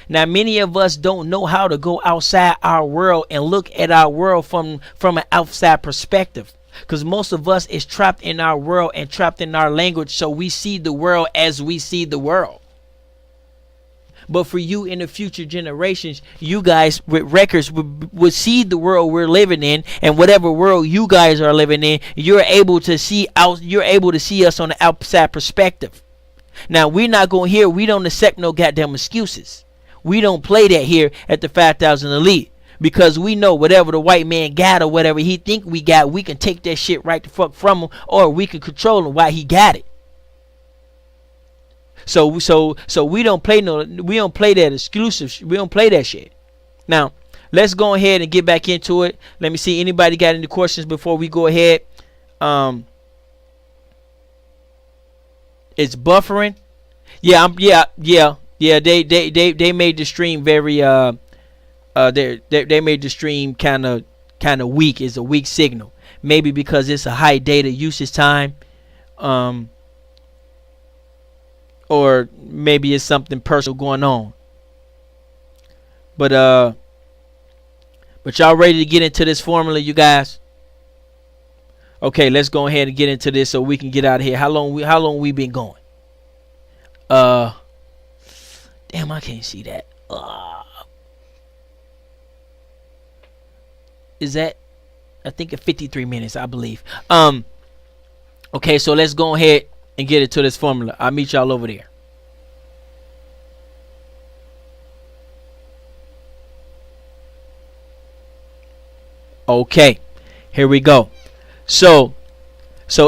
Now, many of us don't know how to go outside our world and look at our world from an outside perspective. Because most of us is trapped in our world and trapped in our language. So we see the world as we see the world. But for you in the future generations, you guys with records would see the world we're living in, and whatever world you guys are living in, you're able to see us on the outside perspective. Now, we're not going here. We don't accept no goddamn excuses. We don't play that here at the 5,000 Elite, because we know whatever the white man got or whatever he think we got, we can take that shit right the fuck from him, or we can control him while he got it. So we don't play that exclusive. We don't play that shit. Now, let's go ahead and get back into it. Let me see, anybody got any questions before we go ahead? It's buffering. Yeah, they made the stream very they made the stream kind of weak. It's a weak signal. Maybe because it's a high data usage time. Or maybe it's something personal going on. But y'all ready to get into this formula, you guys? Okay, let's go ahead and get into this so we can get out of here. How long we been going? Damn, I can't see that. Is that? I think it's 53 minutes, I believe. Okay, so let's go ahead and get into this formula. I'll meet y'all over there. Okay, here we go. So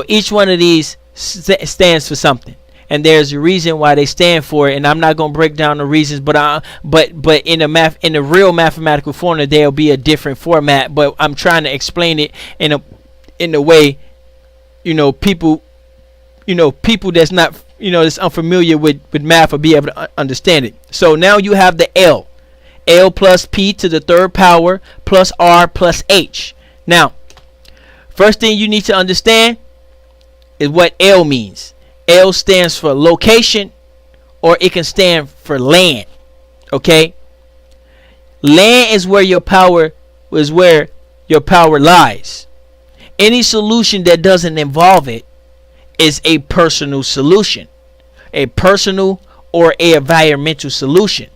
each one of these stands for something, and there's a reason why they stand for it. And I'm not gonna break down the reasons, but in the real mathematical formula, there'll be a different format. But I'm trying to explain it in a way, people that's not, that's unfamiliar with math will be able to understand it. So now you have the L plus P to the third power plus R plus H. Now, first thing you need to understand is what L means. L stands for location, or it can stand for land. Okay? Land is where your power lies. Any solution that doesn't involve it is a personal solution. a personal or a environmental solution.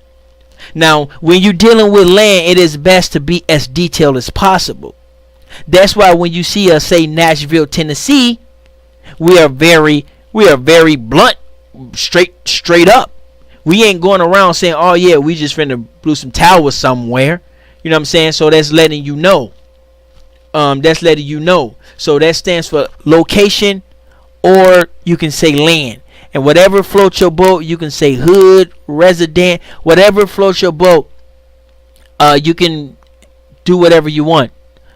Now, when you're dealing with land, it is best to be as detailed as possible. That's why when you see us say Nashville, Tennessee, we are very blunt, straight up. We ain't going around saying, "Oh yeah, we just finna blew some towers somewhere." You know what I'm saying? So that's letting you know. So that stands for location, or you can say land. And whatever floats your boat, you can say hood, resident, whatever floats your boat. You can do whatever you want.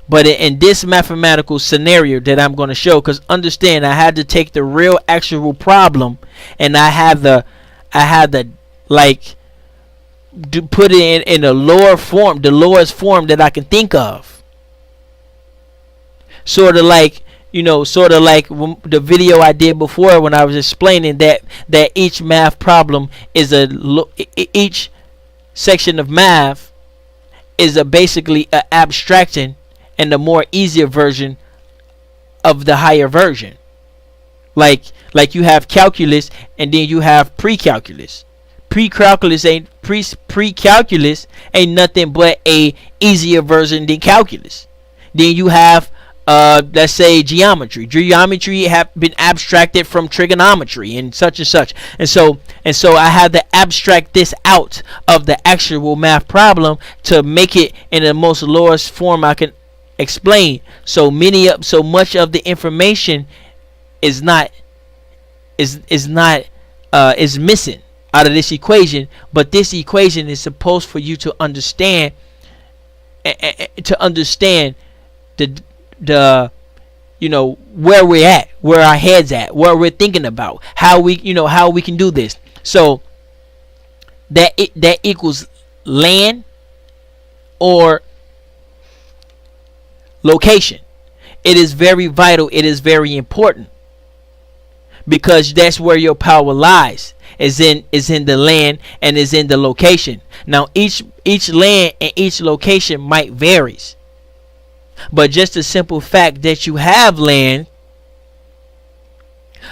But in this mathematical scenario that I'm going to show, because understand, I had to take the real actual problem, and I had to like put it in a lower form, the lowest form that I can think of. Sort of like the video I did before when I was explaining that each math problem is each section of math is basically an abstraction and the more easier version of the higher version. Like you have calculus, and then you have pre-calculus. Pre-calculus ain't nothing but a easier version than calculus. Then you have let's say geometry. Geometry have been abstracted from trigonometry and such. And so I had to abstract this out of the actual math problem to make it in the most lowest form I can explain. So much of the information is missing out of this equation, but this equation is supposed for you to understand the where we're at, where our heads at, what we're thinking about, how we can do this. So that equals land or location. It is very vital, it is very important, because that's where your power lies, is in the land and is in the location. Now each land and each location might varies, but just the simple fact that you have land,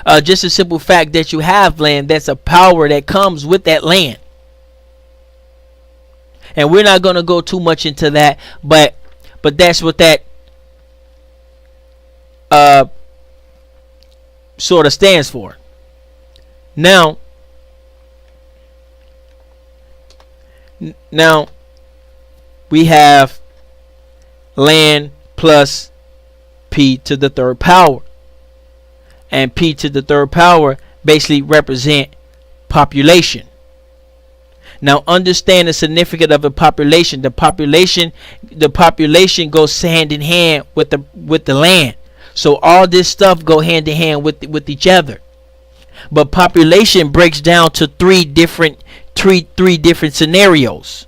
that's a power that comes with that land. And we're not going to go too much into that, but that's what that sort of stands for. Now we have land plus p to the third power, and p to the third power basically represent population. Now understand the significance of a population. The population goes hand in hand with the land. So all this stuff go hand in hand with each other. But population breaks down to three different scenarios.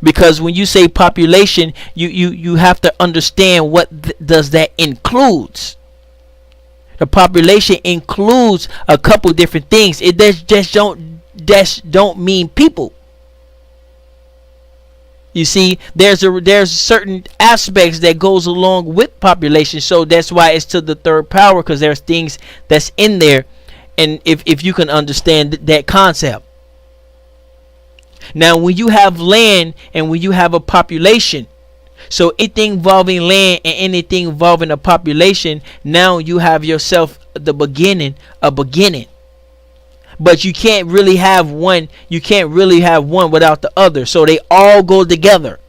Because when you say population, you have to understand what does that includes. The population includes a couple different things. It just don't mean people. You see, there's certain aspects that goes along with population, so that's why it's to the third power, because there's things that's in there, and if you can understand that concept. Now, when you have land and when you have a population, so anything involving land and anything involving a population, now you have yourself a beginning. But you can't really have one. You can't really have one without the other. So they all go together.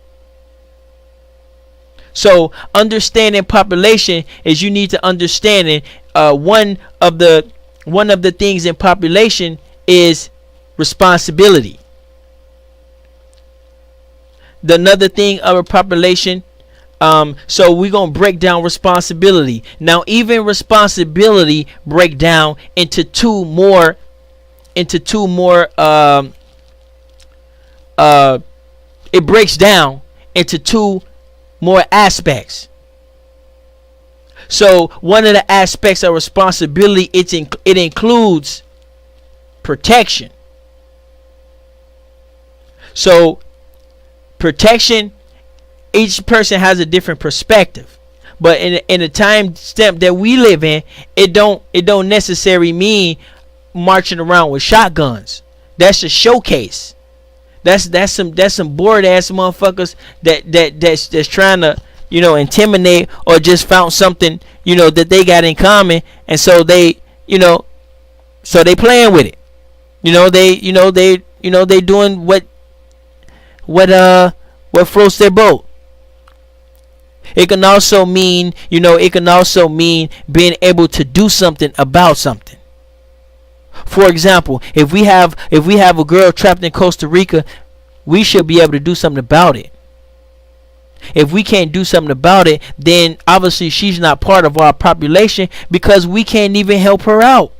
So understanding population is you need to understand one of the things in population is responsibility. Another thing of a population. So we're gonna break down responsibility. Now, even responsibility break down into two more. It breaks down into two more aspects. So one of the aspects of responsibility, it includes protection. So protection, each person has a different perspective, but in the time step that we live in, it don't necessarily mean marching around with shotguns. That's a showcase. That's some bored ass motherfuckers that's trying to, intimidate, or just found something, that they got in common, and so they playing with it. They doing what floats their boat. It can also mean being able to do something about something. For example, if we have a girl trapped in Costa Rica, we should be able to do something about it. If we can't do something about it, then obviously she's not part of our population, because we can't even help her out.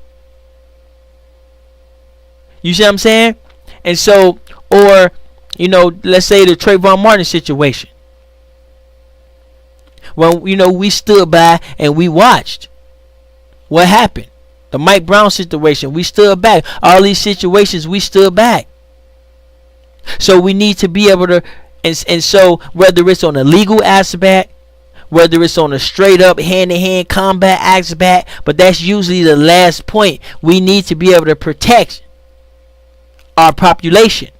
You see what I'm saying? And so, or, let's say the Trayvon Martin situation. When, we stood by and we watched what happened. The Mike Brown situation, we stood back. All these situations, we stood back. So we need to be able to, and so whether it's on a legal aspect, whether it's on a straight up hand-to-hand combat aspect, but that's usually the last point. We need to be able to protect our population.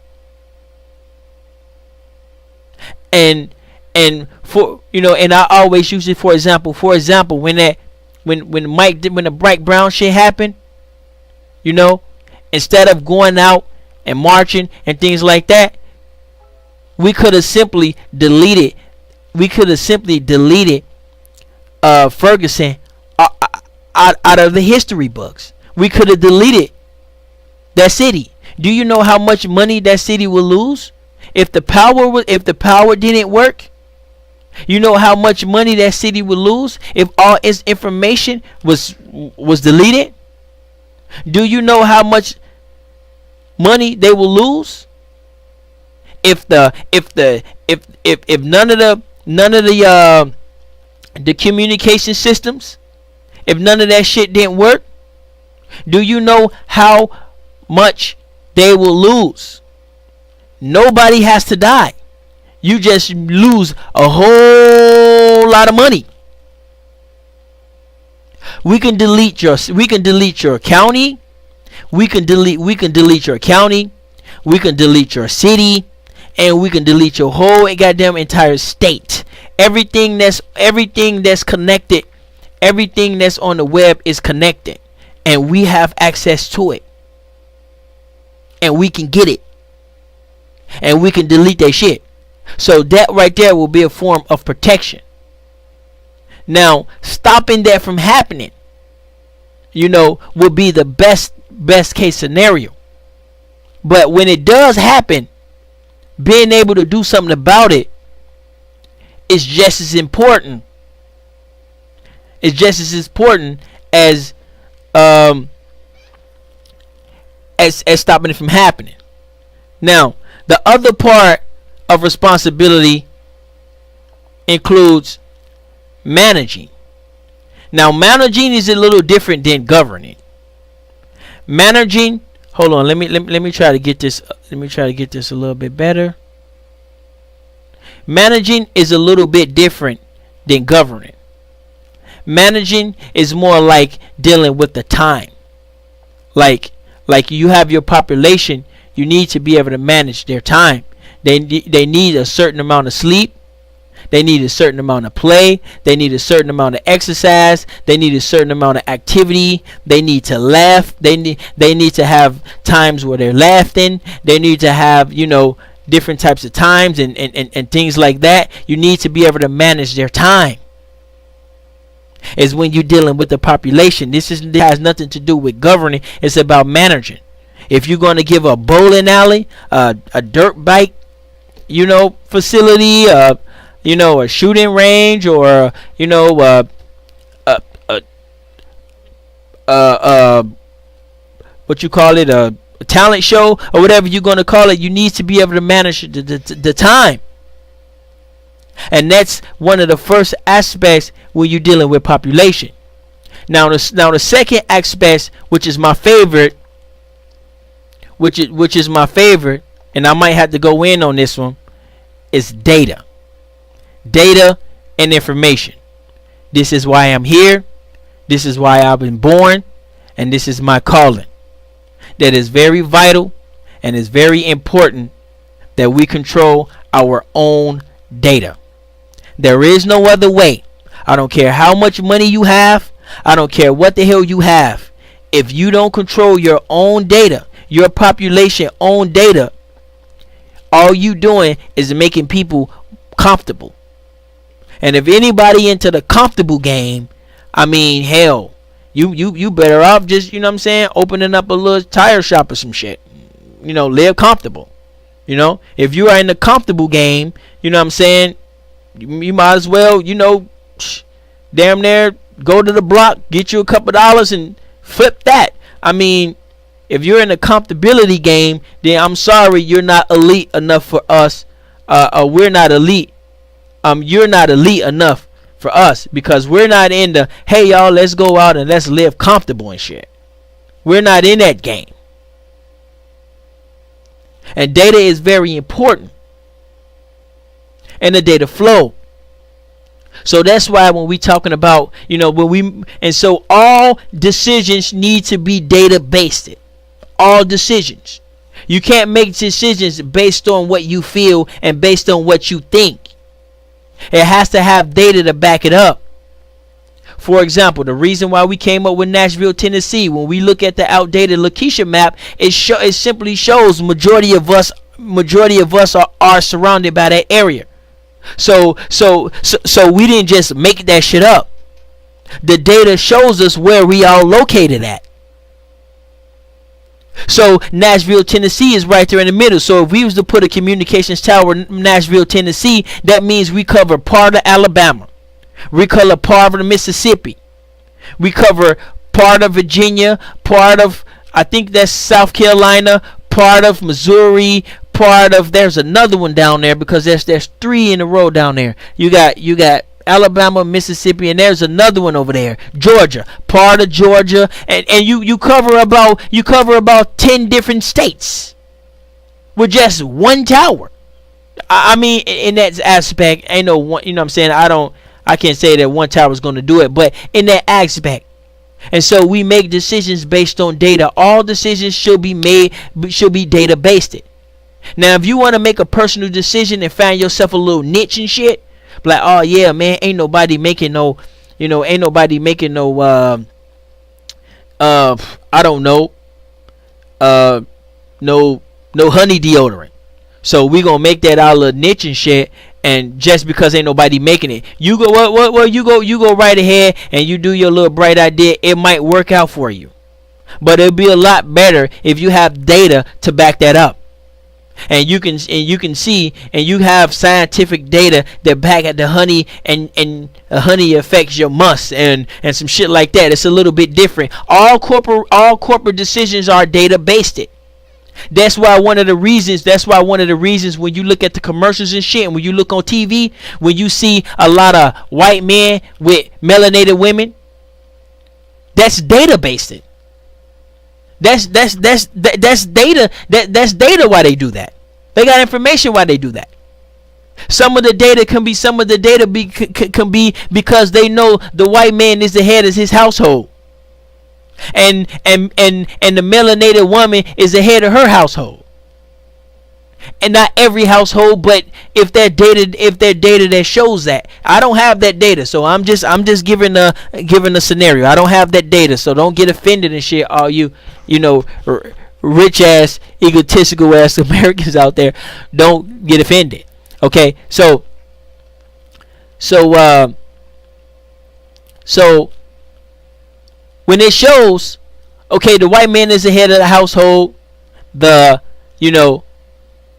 And for, and I always use it for example, when the Mike Brown shit happened, instead of going out and marching and things like that, we could have simply deleted Ferguson out of the history books. We could have deleted that city. Do you know how much money that city will lose if the power didn't work? You know how much money that city would lose if all its information was deleted? Do you know how much money they will lose if none of the communication systems, if none of that shit didn't work? Do you know how much they will lose? Nobody has to die. You just lose a whole lot of money. We can delete your county. We can delete your county. We can delete your city, and we can delete your whole goddamn entire state. Everything that's connected, everything that's on the web is connected, and we have access to it. And we can get it. And we can delete that shit. So that right there will be a form of protection. Now, stopping that from happening, will be the best case scenario. But when it does happen, being able to do something about it is just as important. It's just as important as stopping it from happening. Now, the other part of responsibility includes managing. Now, managing is a little different than governing. Managing, hold on, let me try to get this. Let me try to get this a little bit better. Managing is a little bit different than governing. Managing is more like dealing with the time. Like you have your population, you need to be able to manage their time. They need a certain amount of sleep. They need a certain amount of play. They need a certain amount of exercise. They need a certain amount of activity. They need to laugh. They need to have times where they're laughing. They need to have, different types of times and things like that. You need to be able to manage their time. Is when you're dealing with the population. This has nothing to do with governing. It's about managing. If you're going to give a bowling alley, a dirt bike, facility, a shooting range, or what you call it, a talent show, or whatever you're going to call it, you need to be able to manage the time. And that's one of the first aspects when you're dealing with population. Now the second aspect, which is my favorite, which is my favorite, and I might have to go in on this one, is data. Data and information. This is why I'm here. This is why I've been born, and this is my calling. that is very vital and is very important that we control our own data. There is no other way. I don't care how much money you have. I don't care what the hell you have. If you don't control your own data, your population own data, all you doing is making people comfortable. And if anybody into the comfortable game, I mean, hell, you better off just, you know what I'm saying, opening up a little tire shop or some shit. You know, live comfortable. You know, if you are in the comfortable game, you know what I'm saying, you might as well, you know, damn near go to the block, get you a couple dollars and flip that. I mean, if you're in the comfortability game, then I'm sorry, you're not elite enough for us. We're not elite. You're not elite enough for us, because we're not in the, hey y'all, let's go out and let's live comfortable and shit. We're not in that game. And data is very important. And the data flow. So that's why when we talking about, you know, and so all decisions need to be data based. All decisions. You can't make decisions based on what you feel and based on what you think. It has to have data to back it up. For example, the reason why we came up with Nashville, Tennessee, when we look at the outdated Lakeisha map, it simply shows majority of us are surrounded by that area. So we didn't just make that shit up. The data shows us where we are located at. So Nashville, Tennessee is right there in the middle. So if we was to put a communications tower in Nashville, Tennessee, that means we cover part of Alabama. We cover part of Mississippi. We cover part of Virginia, part of, I think that's South Carolina, part of Missouri, part of, there's another one down there, because there's 3 in a row down there. You got Alabama, Mississippi, and there's another one over there, Georgia, part of Georgia, and you cover about 10 different states with just one tower. I mean, in that aspect, ain't no one, you know what I'm saying, I can't say that one tower is going to do it, but in that aspect. And so we make decisions based on data. All decisions should be data based. Now, if you want to make a personal decision and find yourself a little niche and shit, like, oh yeah, man, ain't nobody making no I don't know, no honey deodorant. So we gonna make that our little niche and shit. And just because ain't nobody making it, you go you go right ahead and you do your little bright idea. It might work out for you, but it'll be a lot better if you have data to back that up. And you can see, and you have scientific data that back at the honey, and honey affects your musk and some shit like that. It's a little bit different. All corporate decisions are data based. That's why one of the reasons when you look at the commercials and shit, and when you look on TV, when you see a lot of white men with melanated women, that's data based. That's data. That's data why they do that. They got information why they do that. Some of the data can be because they know the white man is the head of his household. And the melanated woman is the head of her household. And not every household, but if that data that shows that. I don't have that data, so I'm just giving a scenario. I don't have that data, so don't get offended and shit. All you know, rich ass, egotistical ass Americans out there, don't get offended. Okay, so when it shows, okay, the white man is the head of the household, the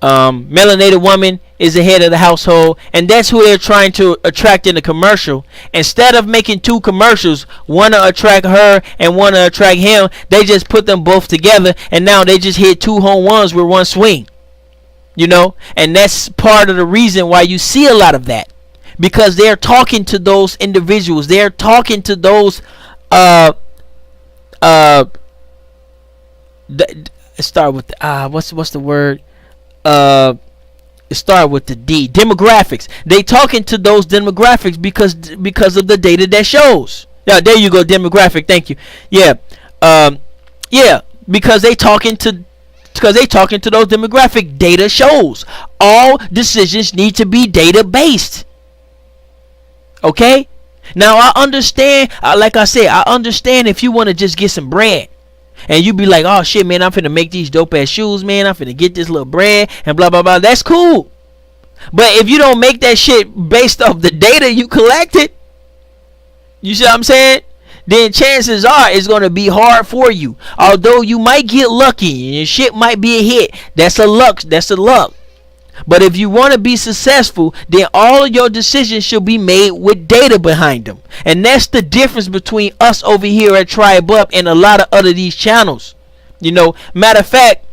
melanated woman is the head of the household, and that's who they're trying to attract in the commercial. Instead of making 2 commercials, one to attract her and one to attract him, they just put them both together, and now they just hit 2 home runs with one swing. And that's part of the reason why you see a lot of that, because they're talking to those individuals. They're talking to those start with what's the word? It start with the D. Demographics. They talking to those demographics because of the data that shows. Yeah, there you go. Demographic. Thank you. Yeah. because they talking to those demographic. Data shows all decisions need to be data based. Okay? Now I understand, like I said, I understand if you want to just get some bread and you be like, oh shit, man, I'm finna make these dope ass shoes, man, I'm finna get this little bread and blah blah blah. That's cool. But if you don't make that shit based off the data you collected, you see what I'm saying? Then chances are it's going to be hard for you. Although you might get lucky and your shit might be a hit. That's a luck. But if you want to be successful, then all of your decisions should be made with data behind them. And that's the difference between us over here at tribeup and a lot of other these channels. You know, matter of fact,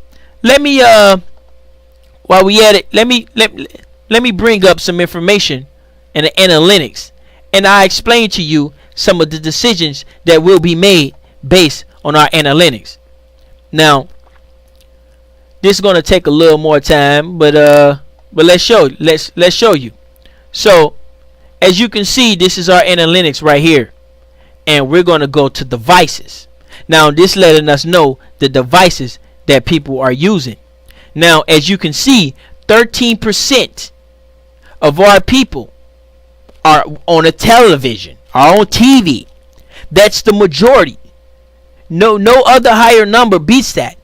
let me while we at it, let me bring up some information in the analytics, and I explain to you some of the decisions that will be made based on our analytics. Now, this is gonna take a little more time, but let's show you. So, as you can see, this is our analytics right here, and we're gonna go to devices. Now, this letting us know the devices that people are using. Now, as you can see, 13% of our people are on a television, are on TV. That's the majority. No other higher number beats that.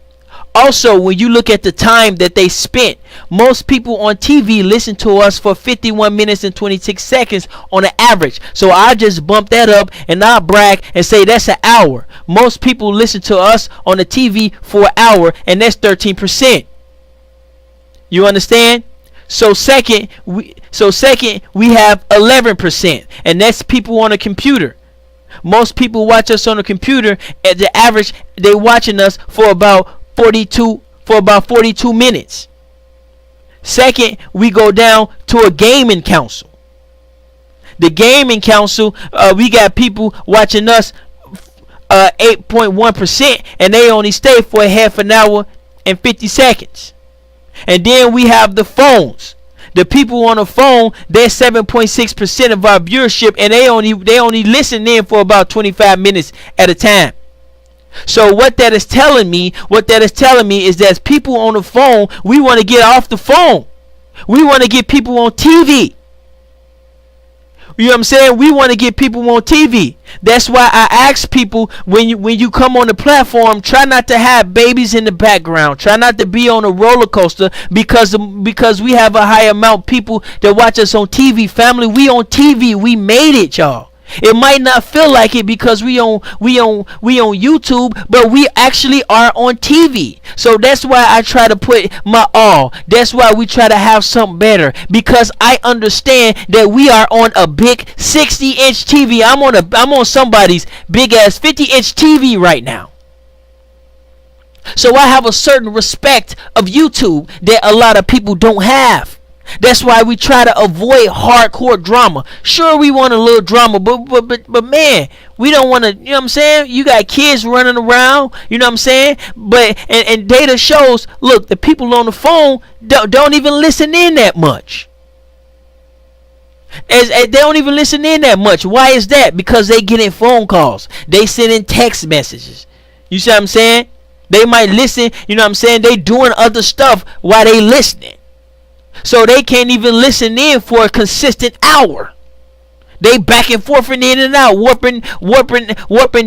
Also, when you look at the time that they spent, most people on TV listen to us for 51 minutes and 26 seconds on an average. So I just bump that up and I brag and say that's an hour. Most people listen to us on the TV for an hour, and that's 13%. You understand? So second, we have 11%, and that's people on a computer. Most people watch us on a computer. At the average, they watching us for about 42 minutes. Second, we go down to a gaming council. The gaming council, we got people watching us 8.1%, and they only stay for a half an hour and 50 seconds. And then we have the phones. The people on the phone, they're 7.6% of our viewership, and they only listen in for about 25 minutes at a time. So what that is telling me is that people on the phone, we want to get off the phone. We want to get people on TV. You know what I'm saying? We want to get people on TV. That's why I ask people, when you come on the platform, try not to have babies in the background. Try not to be on a roller coaster, because we have a high amount of people that watch us on TV. Family, we on TV. We made it, y'all. It might not feel like it because we on YouTube, but we actually are on TV. So that's why I try to put my all. That's why we try to have something better, because I understand that we are on a big 60-inch TV. I'm on somebody's big ass 50-inch TV right now. So I have a certain respect of YouTube that a lot of people don't have. That's why we try to avoid hardcore drama. Sure, we want a little drama, but man, we don't want to, you know what I'm saying? You got kids running around, you know what I'm saying? But and data shows, look, the people on the phone don't even listen in that much. They don't even listen in that much. Why is that? Because they getting phone calls. They sending text messages. You see what I'm saying? They might listen, you know what I'm saying? They doing other stuff while they listening. So they can't even listen in for a consistent hour. They back and forth and in and out, warping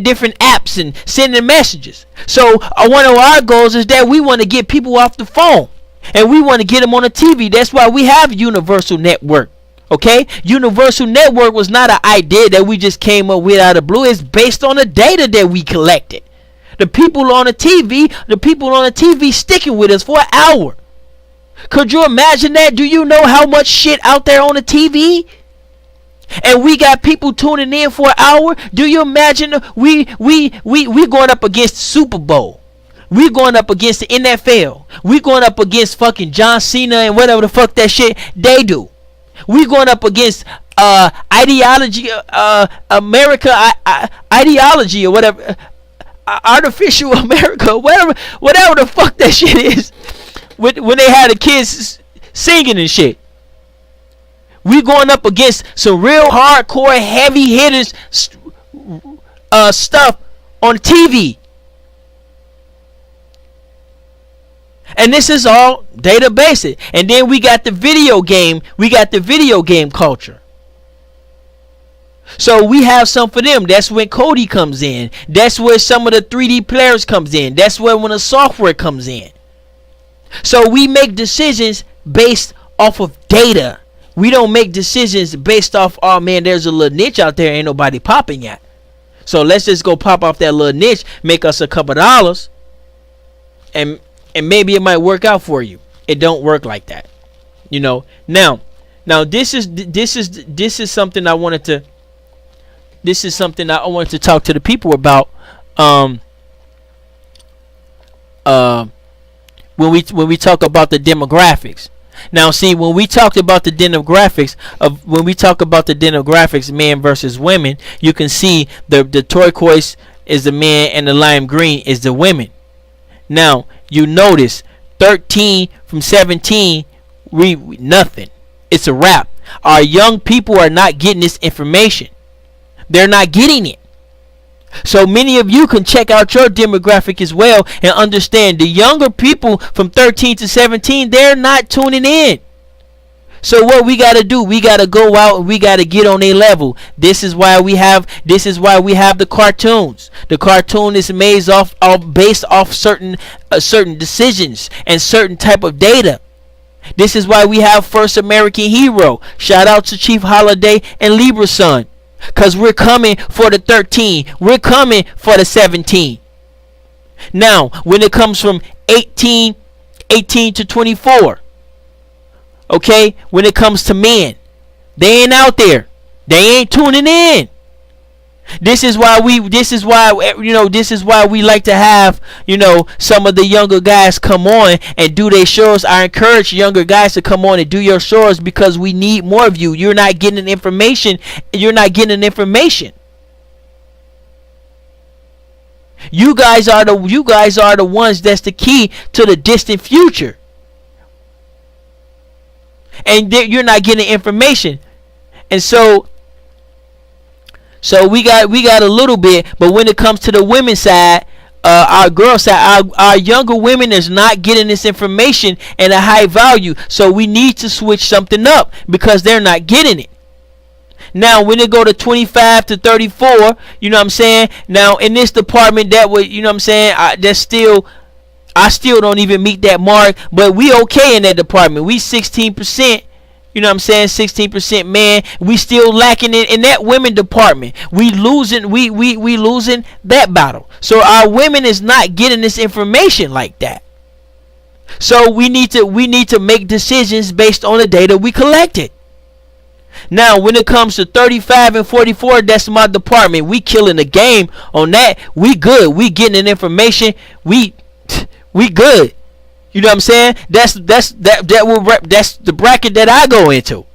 different apps and sending messages. So one of our goals is that we want to get people off the phone, and we want to get them on the TV. That's why we have Universal Network. Okay, Universal Network was not an idea that we just came up with out of the blue. It's based on the data that we collected. The people on the TV sticking with us for an hour. Could you imagine that? Do you know how much shit out there on the TV? And we got people tuning in for an hour. Do you imagine we going up against the Super Bowl? We going up against the NFL. We going up against fucking John Cena and whatever the fuck that shit they do. We going up against ideology, America ideology or whatever, artificial America, whatever the fuck that shit is. When they had the kids singing and shit. We going up against some real hardcore heavy hitters stuff on TV. And this is all database. And then we got the video game. We got the video game culture. So we have some for them. That's when Cody comes in. That's where some of the 3D players comes in. That's where when the software comes in. So we make decisions based off of data. We don't make decisions based off, oh man, there's a little niche out there, ain't nobody popping yet. So let's just go pop off that little niche, make us a couple dollars, and maybe it might work out for you. It don't work like that, you know. Now this is something I wanted to. This is something I wanted to talk to the people about. When we talk about the demographics. Now, see, when we talk about the demographics, man versus women, you can see the turquoise is the man and the lime green is the women. Now, you notice 13 from 17, we nothing. It's a wrap. Our young people are not getting this information. They're not getting it. So many of you can check out your demographic as well and understand the younger people from 13 to 17, they're not tuning in. So what we got to do, we got to go out and we got to get on a level. This is why we have the cartoons. The cartoon is made based off certain decisions and certain type of data. This is why we have First American Hero. Shout out to Chief Holiday and Libra Sun. Because we're coming for the 13. We're coming for the 17. Now, when it comes from 18 to 24, okay, when it comes to men, they ain't out there. They ain't tuning in. This is why we like to have, some of the younger guys come on and do their shows. I encourage younger guys to come on and do your shows because we need more of you. You're not getting information. You guys are the ones that's the key to the distant future. And you're not getting information. And so we got a little bit, but when it comes to the women's side, our girl side, our younger women is not getting this information at a high value. So we need to switch something up because they're not getting it. Now, when they go to 25 to 34, you know what I'm saying? Now, in this department, that would, you know what I'm saying? I still don't even meet that mark, but we okay in that department. We 16%. You know what I'm saying? 16% man. We still lacking it in that women department. We losing that battle. So our women is not getting this information like that. So we need to make decisions based on the data we collected. Now, when it comes to 35 and 44, that's my department. We killing the game on that. We good. We getting the information. We good. You know what I'm saying? That's the bracket that I go into.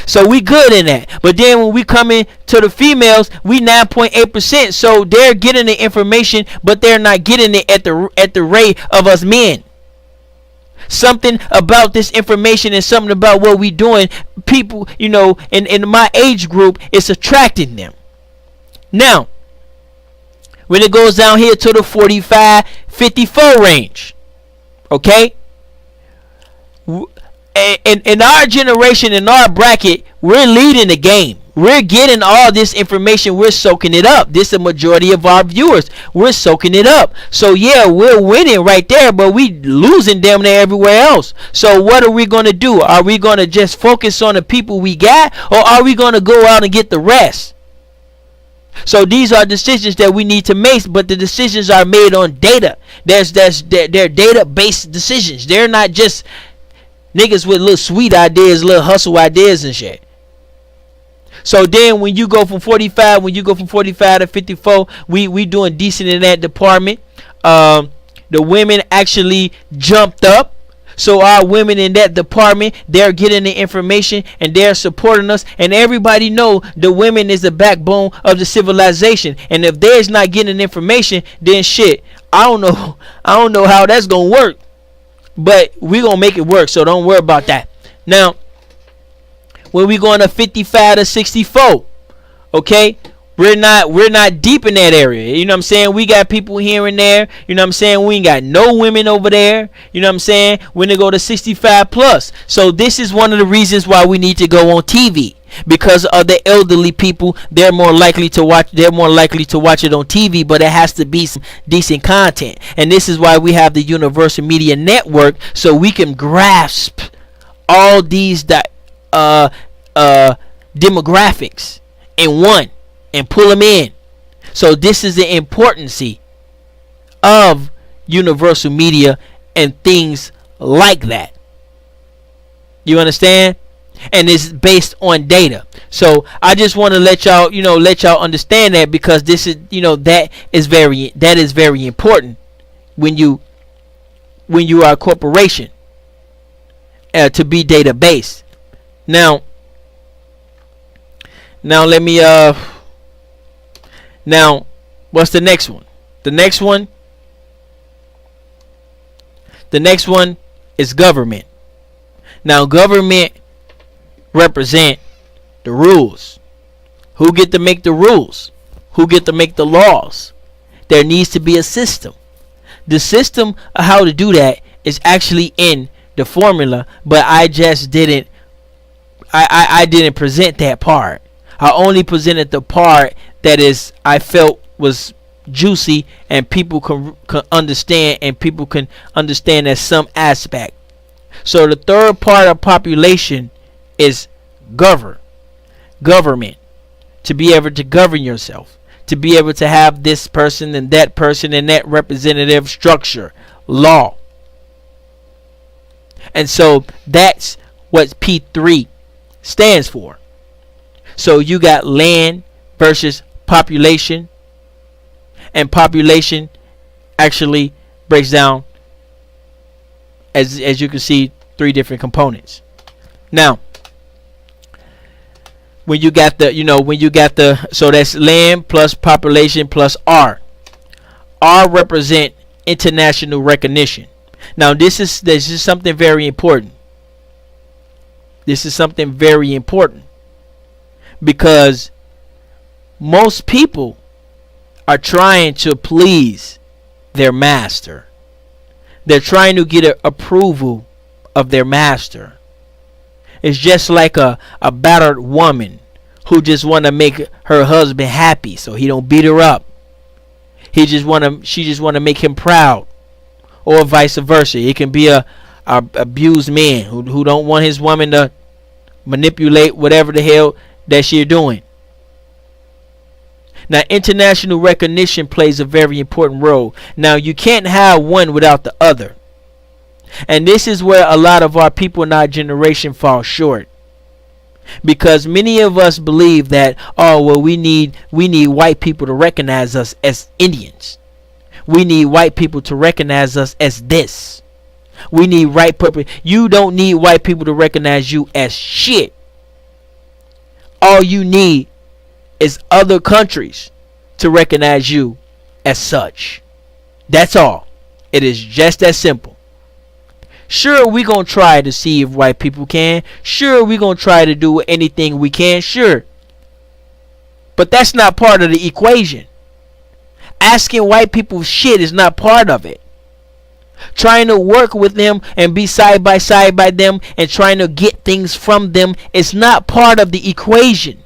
So we good in that. But then when we come in to the females, we 9.8%. So they're getting the information, but they're not getting it at the rate of us men. Something about this information and something about what we doing, people, in my age group, it's attracting them. Now, when it goes down here to the 45-54 range, okay, in our generation, in our bracket, we're leading the game. We're getting all this information. We're soaking it up. This is the majority of our viewers. We're soaking it up. So yeah, we're winning right there, but we losing damn near everywhere else. So what are we going to do? Are we going to just focus on the people we got, or are we going to go out and get the rest? So these are decisions that we need to make, but the decisions are made on data. They're data-based decisions. They're not just niggas with little sweet ideas, little hustle ideas and shit. So then when you go from 45 to 54, we doing decent in that department. The women actually jumped up. So our women in that department, they're getting the information and they're supporting us. And everybody know the women is the backbone of the civilization. And if there's not getting information, then shit, I don't know how that's gonna work. But we gonna make it work. So don't worry about that. Now, when we going to 55 to 64, okay, We're not deep in that area. You know what I'm saying? We got people here and there. You know what I'm saying? We ain't got no women over there. You know what I'm saying? When they go to 65 plus. So this is one of the reasons why we need to go on TV. Because of the elderly people, they're more likely to watch it on TV, but it has to be some decent content. And this is why we have the Universal Media Network, so we can grasp all these demographics in one and pull them in. So this is the importance of universal media and things like that. You understand? And it's based on data. So I just want to let y'all understand that, because this is, that is very important when you are a corporation, to be data based. Now let me now what's the next one? The next one is government. Now government represent the rules. Who get to make the rules? Who get to make the laws? There needs to be a system. The system of how to do that is actually in the formula, but I just didn't I didn't present that part. I only presented the part that is I felt was juicy and people can understand, and people can understand at some aspect. So the third part of population is government, to be able to govern yourself, to be able to have this person and that representative structure, law. And so that's what P3 stands for. So you got land versus population, and population actually breaks down, as you can see, 3 different components. Now when you got the so that's land plus population plus R represent international recognition. Now this is something very important. This is something very important, because most people are trying to please their master. They're trying to get approval of their master. It's just like a battered woman who just want to make her husband happy so he don't beat her up. She just want to make him proud, or vice versa. It can be a abused man who don't want his woman to manipulate whatever the hell that she's doing. Now, international recognition plays a very important role. Now, you can't have one without the other. And this is where a lot of our people in our generation fall short. Because many of us believe that, we need white people to recognize us as Indians. We need white people to recognize us as this. We need white people. You don't need white people to recognize you as shit. All you need is other countries to recognize you as such. That's all. It is just that simple. Sure, we're going to try to see if white people can. Sure, we're going to try to do anything we can. Sure. But that's not part of the equation. Asking white people shit is not part of it. Trying to work with them and be side by side by them and trying to get things from them is not part of the equation.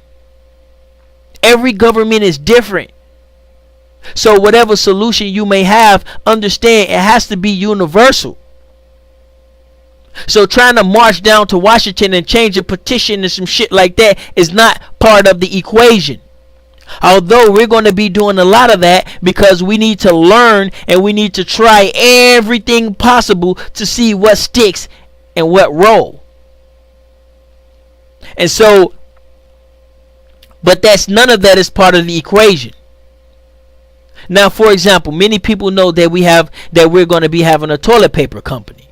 Every government is different. So whatever solution you may have, understand it has to be universal. So trying to march down to Washington and change a petition and some shit like that is not part of the equation. Although we're going to be doing a lot of that, because we need to learn and we need to try everything possible to see what sticks and what roll. And so, but none of that is part of the equation. Now, for example, many people know that we're going to be having a toilet paper company.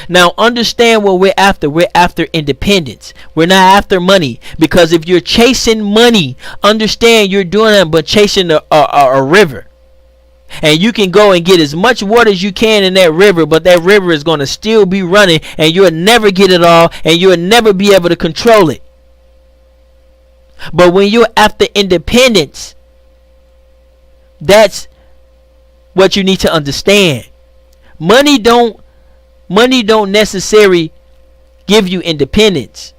Now understand what we're after. We're after independence. We're not after money. Because if you're chasing money, understand you're doing that but chasing a river. And you can go and get as much water as you can in that river, but that river is going to still be running and you'll never get it all and you'll never be able to control it. But when you're after independence, that's what you need to understand. Money don't necessarily give you independence.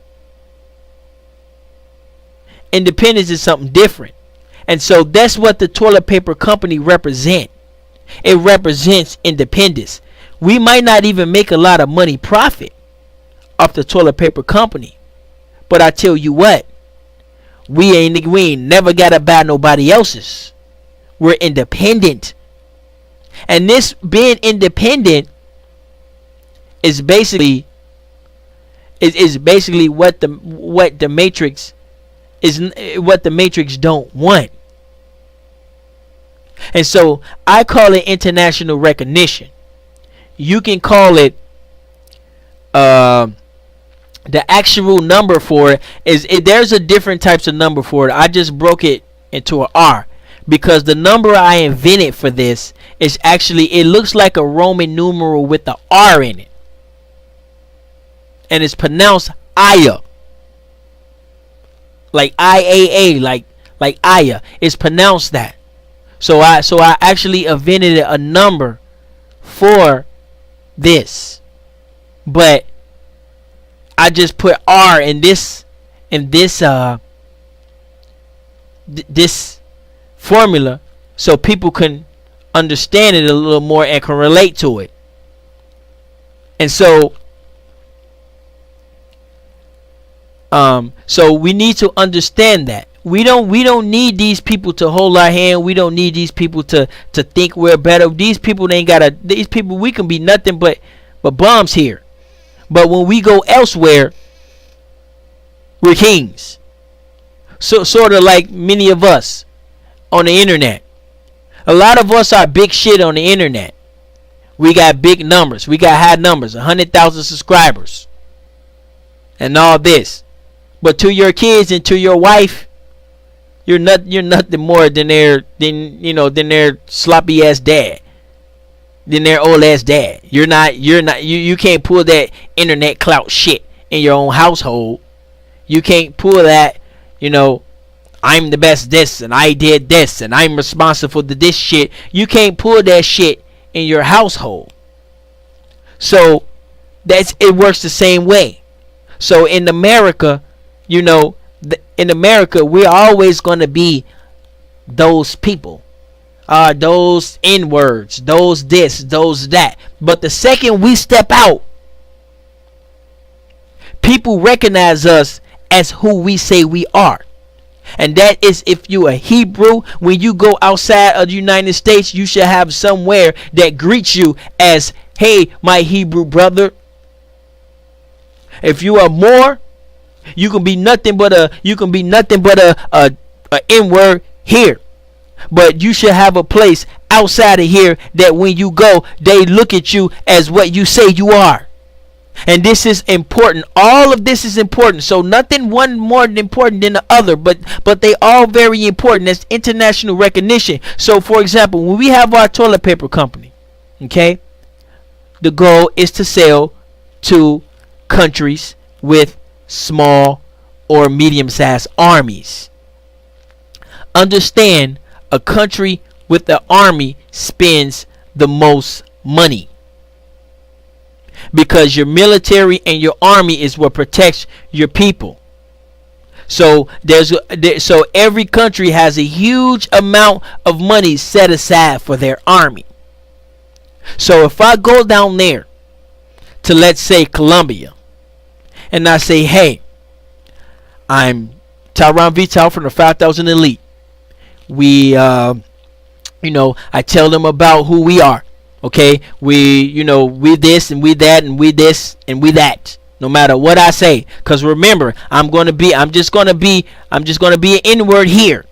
Independence is something different. And so that's what the toilet paper company represent. It represents independence. We might not even make a lot of money profit off the toilet paper company. But I tell you what, we ain't never gotta buy nobody else's. We're independent. And this being independent is basically what the Matrix is, what the Matrix don't want. And so I call it international recognition. You can call it the actual number for it there's a different types of number for it. I just broke it into an R because the number I invented for this is actually, it looks like a Roman numeral with the R in it, and it's pronounced Aya, like IAA, like Aya. It's pronounced that. So I actually invented a number for this, but I just put R in this this formula so people can understand it a little more and can relate to it. And so so we need to understand that we don't need these people to hold our hand. We don't need these people to think we're better. These people we can be nothing but bums here. But when we go elsewhere, we're kings. So sort of like many of us on the internet. A lot of us are big shit on the internet. We got big numbers. We got high numbers, 100,000 subscribers, and all this. But to your kids and to your wife, you're nothing more than their sloppy ass dad, than their old ass dad. You can't pull that internet clout shit in your own household. You can't pull that, I'm the best this and I did this and I'm responsible for this shit. You can't pull that shit in your household. So it works the same way. So in America, in America, we're always going to be those people, those N-words, those this, those that. But the second we step out, people recognize us as who we say we are. And that is, if you a Hebrew, when you go outside of the United States, you should have somewhere that greets you as, hey, my Hebrew brother. If you are more, you can be nothing but a N-word here. But you should have a place outside of here that when you go, they look at you as what you say you are. And this is important. All of this is important. So nothing one more important than the other, but they all very important. That's international recognition. So for example, when we have our toilet paper company, okay, the goal is to sell to countries with small or medium-sized armies. Understand, a country with the army spends the most money, because your military and your army is what protects your people. So so every country has a huge amount of money set aside for their army. So if I go down there to, let's say, Colombia, and I say, hey, I'm Tyron Vital from the 5000 Elite. We I tell them about who we are. Okay, we this and we that and we this and we that. No matter what I say, because remember, I'm just gonna be an N-word here.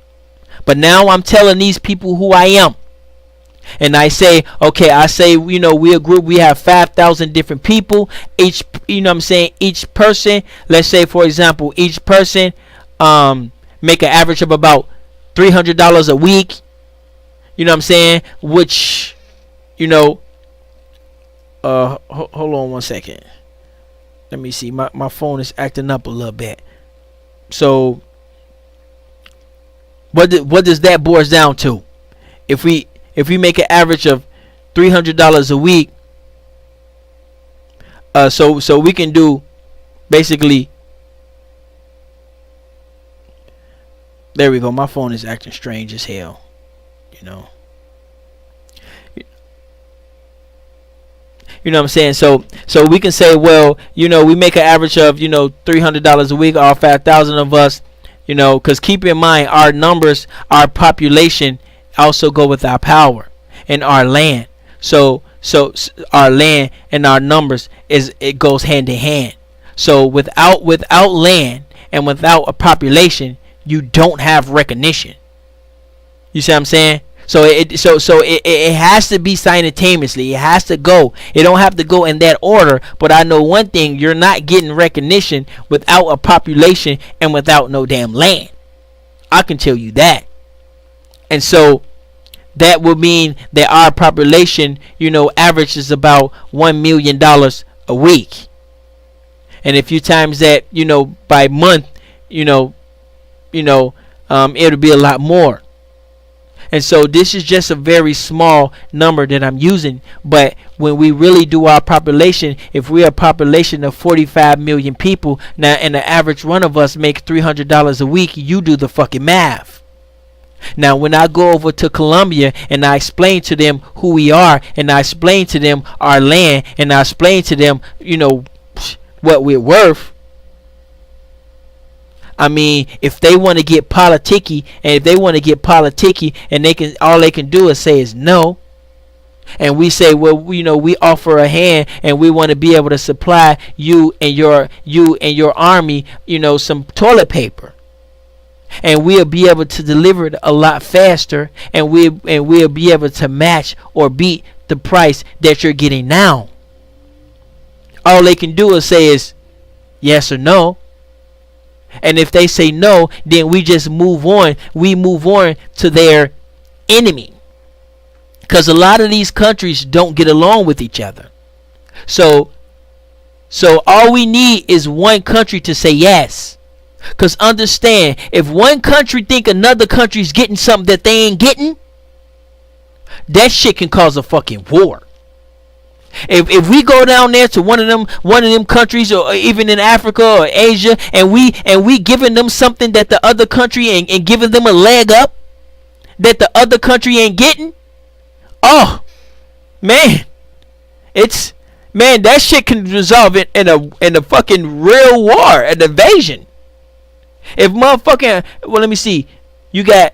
But now I'm telling these people who I am, and I say, okay, we a group. We have 5,000 different people. Each person. Let's say, for example, each person make an average of about $300 a week. You know what I'm saying? Which hold on one second. Let me see. My phone is acting up a little bit. So What does that boils down to? If we make an average of $300 a week, so we can do basically. There we go. My phone is acting strange as hell. You know. You know what I'm saying? So we can say, well, you know, we make an average of, you know, $300 a week, all 5,000 of us, you know, because keep in mind, our numbers, our population also go with our power and our land. So our land and our numbers it goes hand in hand. So without land and without a population, you don't have recognition. You see what I'm saying? So it has to be simultaneously. It has to go. It don't have to go in that order. But I know one thing: you're not getting recognition without a population and without no damn land. I can tell you that. And so that would mean that our population, you know, averages about $1 million a week. And if you times that, you know, by month, it'll be a lot more. And so this is just a very small number that I'm using. But when we really do our population, if we're a population of 45 million people, now and the average one of us makes $300 a week, you do the fucking math. Now, when I go over to Colombia and I explain to them who we are, and I explain to them our land, and I explain to them, you know, what we're worth, I mean, if they want to get politicky, and they can, all they can do is say is no. And we say, well, you know, we offer a hand, and we want to be able to supply you and your army, you know, some toilet paper, and we'll be able to deliver it a lot faster, and we'll be able to match or beat the price that you're getting now. All they can do is say is yes or no. And if they say no, then we just move on. We move on to their enemy. Because a lot of these countries don't get along with each other. So all we need is one country to say yes. Because understand, if one country think another country's getting something that they ain't getting, that shit can cause a fucking war. If we go down there to one of them countries, or even in Africa or Asia, and we giving them something that the other country and giving them a leg up that the other country ain't getting, oh man, that shit can resolve it in a fucking real war, an invasion. If motherfucking, well, let me see, you got,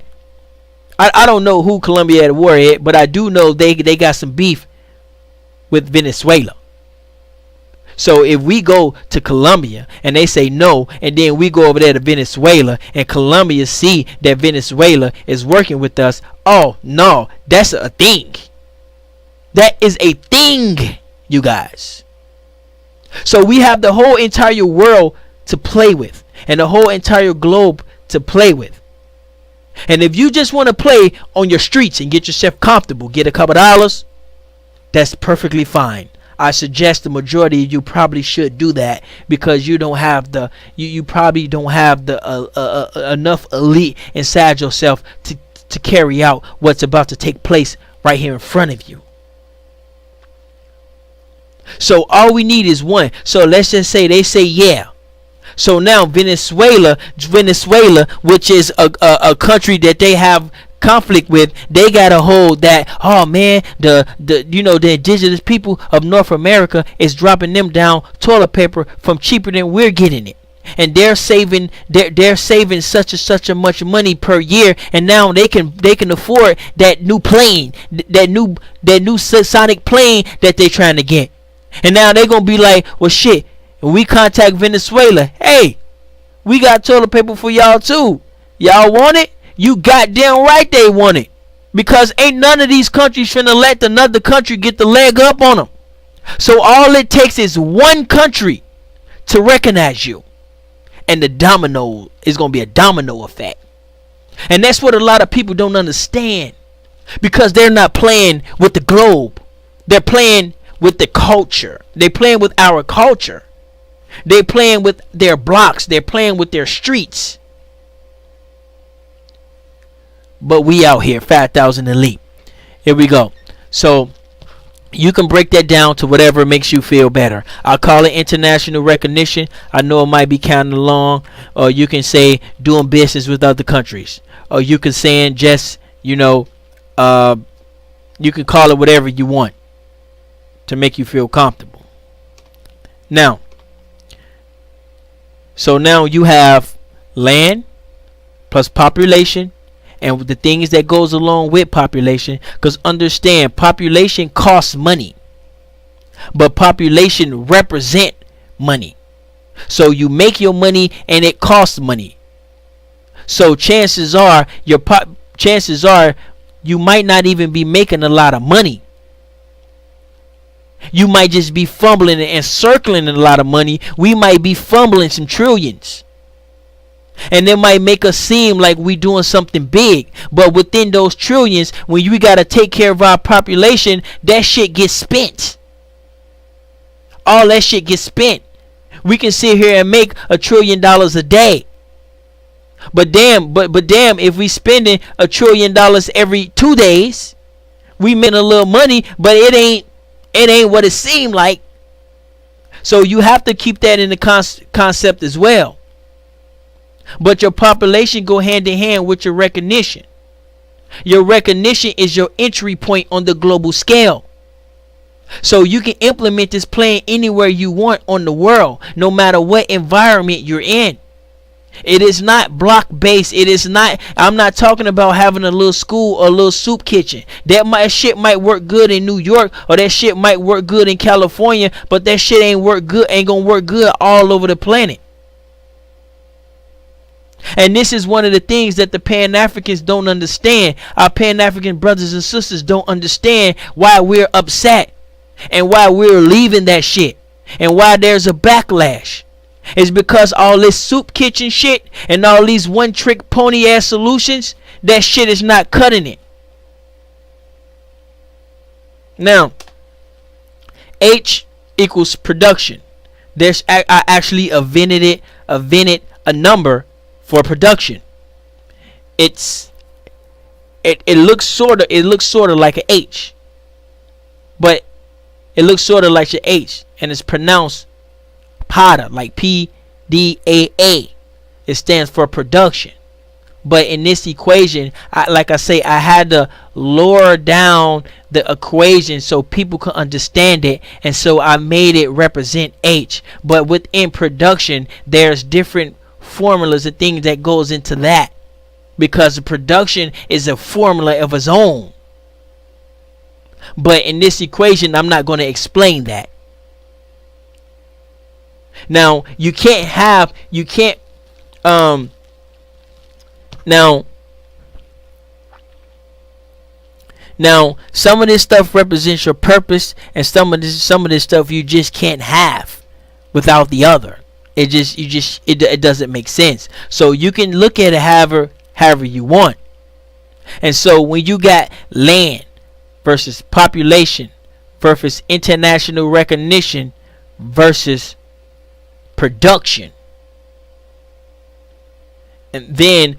I don't know who Colombia had a war at, but I do know they got some beef with Venezuela. So if we go to Colombia and they say no, and then we go over there to Venezuela, and Colombia see that Venezuela is working with us, oh no, that's a thing. That is a thing, you guys. So we have the whole entire world to play with, and the whole entire globe to play with. And if you just want to play on your streets and get yourself comfortable, get a couple dollars, that's perfectly fine. I suggest the majority of you probably should do that, because you don't have the you probably don't have the enough elite inside yourself to carry out what's about to take place right here in front of you. So all we need is one. So let's just say they say yeah. So now Venezuela, which is a country that they have conflict with, they gotta hold that, oh man, the indigenous people of North America is dropping them down toilet paper from cheaper than we're getting it, and they're saving such and such a much money per year, and now they can afford that new plane, that new sonic plane that they trying to get. And now they're gonna be like, well shit, when we contact Venezuela, hey, we got toilet paper for y'all too, y'all want it? You goddamn right they want it. Because ain't none of these countries finna let another country get the leg up on them. So all it takes is one country to recognize you, and the domino is going to be a domino effect. And that's what a lot of people don't understand, because they're not playing with the globe. They're playing with the culture. They're playing with our culture. They're playing with their blocks. They're playing with their streets. but we out here 5,000 elite. Here we go. So you can break that down to whatever makes you feel better. I'll call it international recognition. I know it might be kind of long. Or you can say doing business with other countries. Or you can say just, you can call it whatever you want to make you feel comfortable. Now, so now you have land plus population and the things that goes along with population, because understand, population costs money, but population represent money. So you make your money and it costs money. So chances are you might not even be making a lot of money. You might just be fumbling and circling a lot of money. We might be fumbling some trillions. And it might make us seem like we doing something big. But within those trillions, when you got to take care of our population, that shit gets spent. All that shit gets spent. We can sit here and make $1 trillion a day. But damn, if we spending $1 trillion every 2 days, we make a little money, but it ain't what it seemed like. So you have to keep that in the concept as well. But your population go hand in hand with your recognition. Your recognition is your entry point on the global scale. So you can implement this plan anywhere you want on the world, no matter what environment you're in. It is not block based. I'm not talking about having a little school or a little soup kitchen. Shit might work good in New York, or that shit might work good in California, but that shit ain't gonna work good all over the planet. And this is one of the things that the Pan-Africans don't understand. Our Pan-African brothers and sisters don't understand why we're upset and why we're leaving that shit and why there's a backlash. It's because all this soup kitchen shit and all these one-trick pony ass solutions, that shit is not cutting it. Now, H equals production. I actually invented a number for production. It looks sort of like an H, but it looks sort of like an H, and it's pronounced PADA, like PDAA. It stands for production. But in this equation, I had to lower down the equation so people could understand it, and so I made it represent H. But within production, there's different formulas and things that goes into that, because the production is a formula of its own. But in this equation, I'm not going to explain that. Now now some of this stuff represents your purpose, and some of this stuff you just can't have without the other. It doesn't make sense. So you can look at it however you want. And so when you got land versus population versus international recognition versus production, and then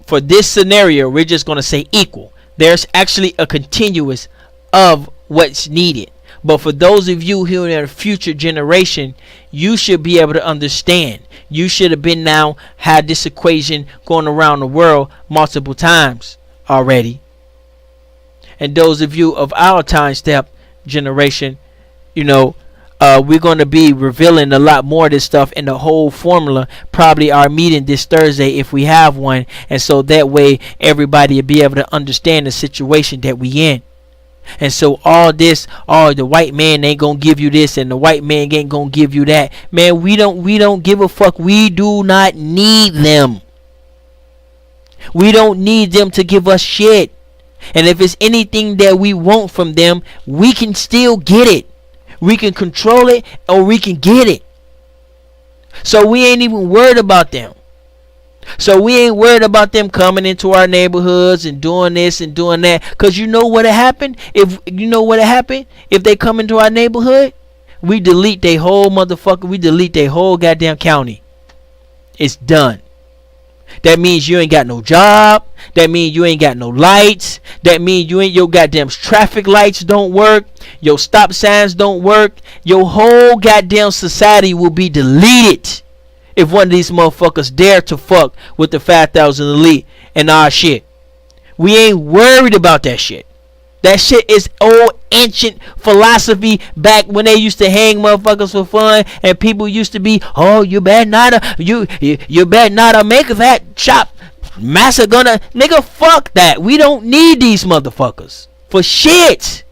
for this scenario, we're just going to say equal. There's actually a continuous of what's needed. But for those of you who are in a future generation, you should be able to understand. You should have been now had this equation going around the world multiple times already. And those of you of our time step generation, we're going to be revealing a lot more of this stuff in the whole formula. Probably our meeting this Thursday if we have one. And so that way everybody will be able to understand the situation that we in. And so the white man ain't gonna give you this and the white man ain't gonna give you that. Man, we don't give a fuck. We do not need them. We don't need them to give us shit. And if it's anything that we want from them, we can still get it. We can control it or we can get it. So we ain't even worried about them. So we ain't worried about them coming into our neighborhoods and doing this and doing that. Because you know what happened? If they come into our neighborhood, we delete their whole goddamn county. It's done. That means you ain't got no job. That means you ain't got no lights. That means your goddamn traffic lights don't work. Your stop signs don't work. Your whole goddamn society will be deleted if one of these motherfuckers dare to fuck with the 5,000 elite and our shit. We ain't worried about that shit. That shit is old ancient philosophy back when they used to hang motherfuckers for fun and people used to be, oh, you better not you better not make that chop massa gonna, nigga, fuck that. We don't need these motherfuckers for shit.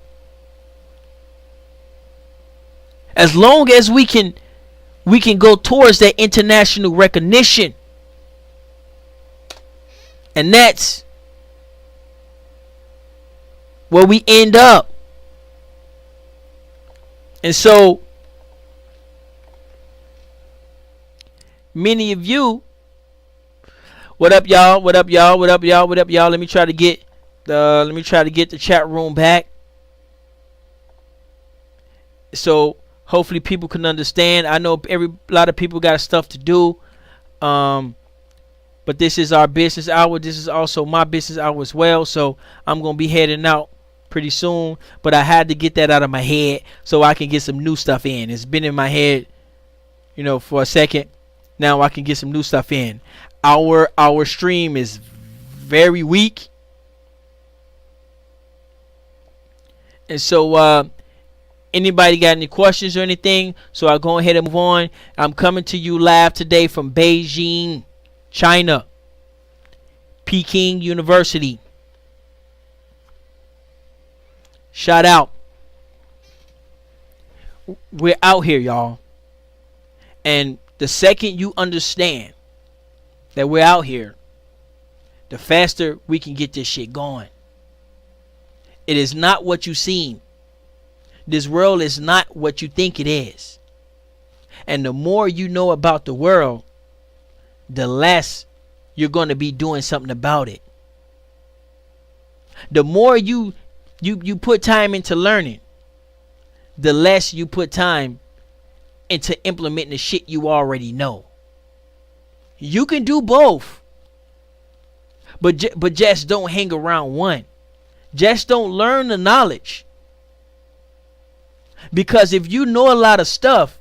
As long as we can go towards that international recognition. And that's where we end up. And so many of you, what up y'all, what up y'all, what up y'all, what up y'all? Let me try to get the chat room back. So hopefully people can understand. I know a lot of people got stuff to do. But this is our business hour. This is also my business hour as well. So I'm going to be heading out pretty soon. But I had to get that out of my head so I can get some new stuff in. It's been in my head, for a second. Now I can get some new stuff in. Our stream is very weak. And so anybody got any questions or anything? So I'll go ahead and move on. I'm coming to you live today from Beijing, China, Peking University. Shout out. We're out here, y'all. And the second you understand that we're out here, the faster we can get this shit going. It is not what you seen. This world is not what you think it is. And the more you know about the world, the less you're going to be doing something about it. The more you put time into learning, the less you put time into implementing the shit you already know. You can do both. But just don't hang around one. Just don't learn the knowledge. Because if you know a lot of stuff,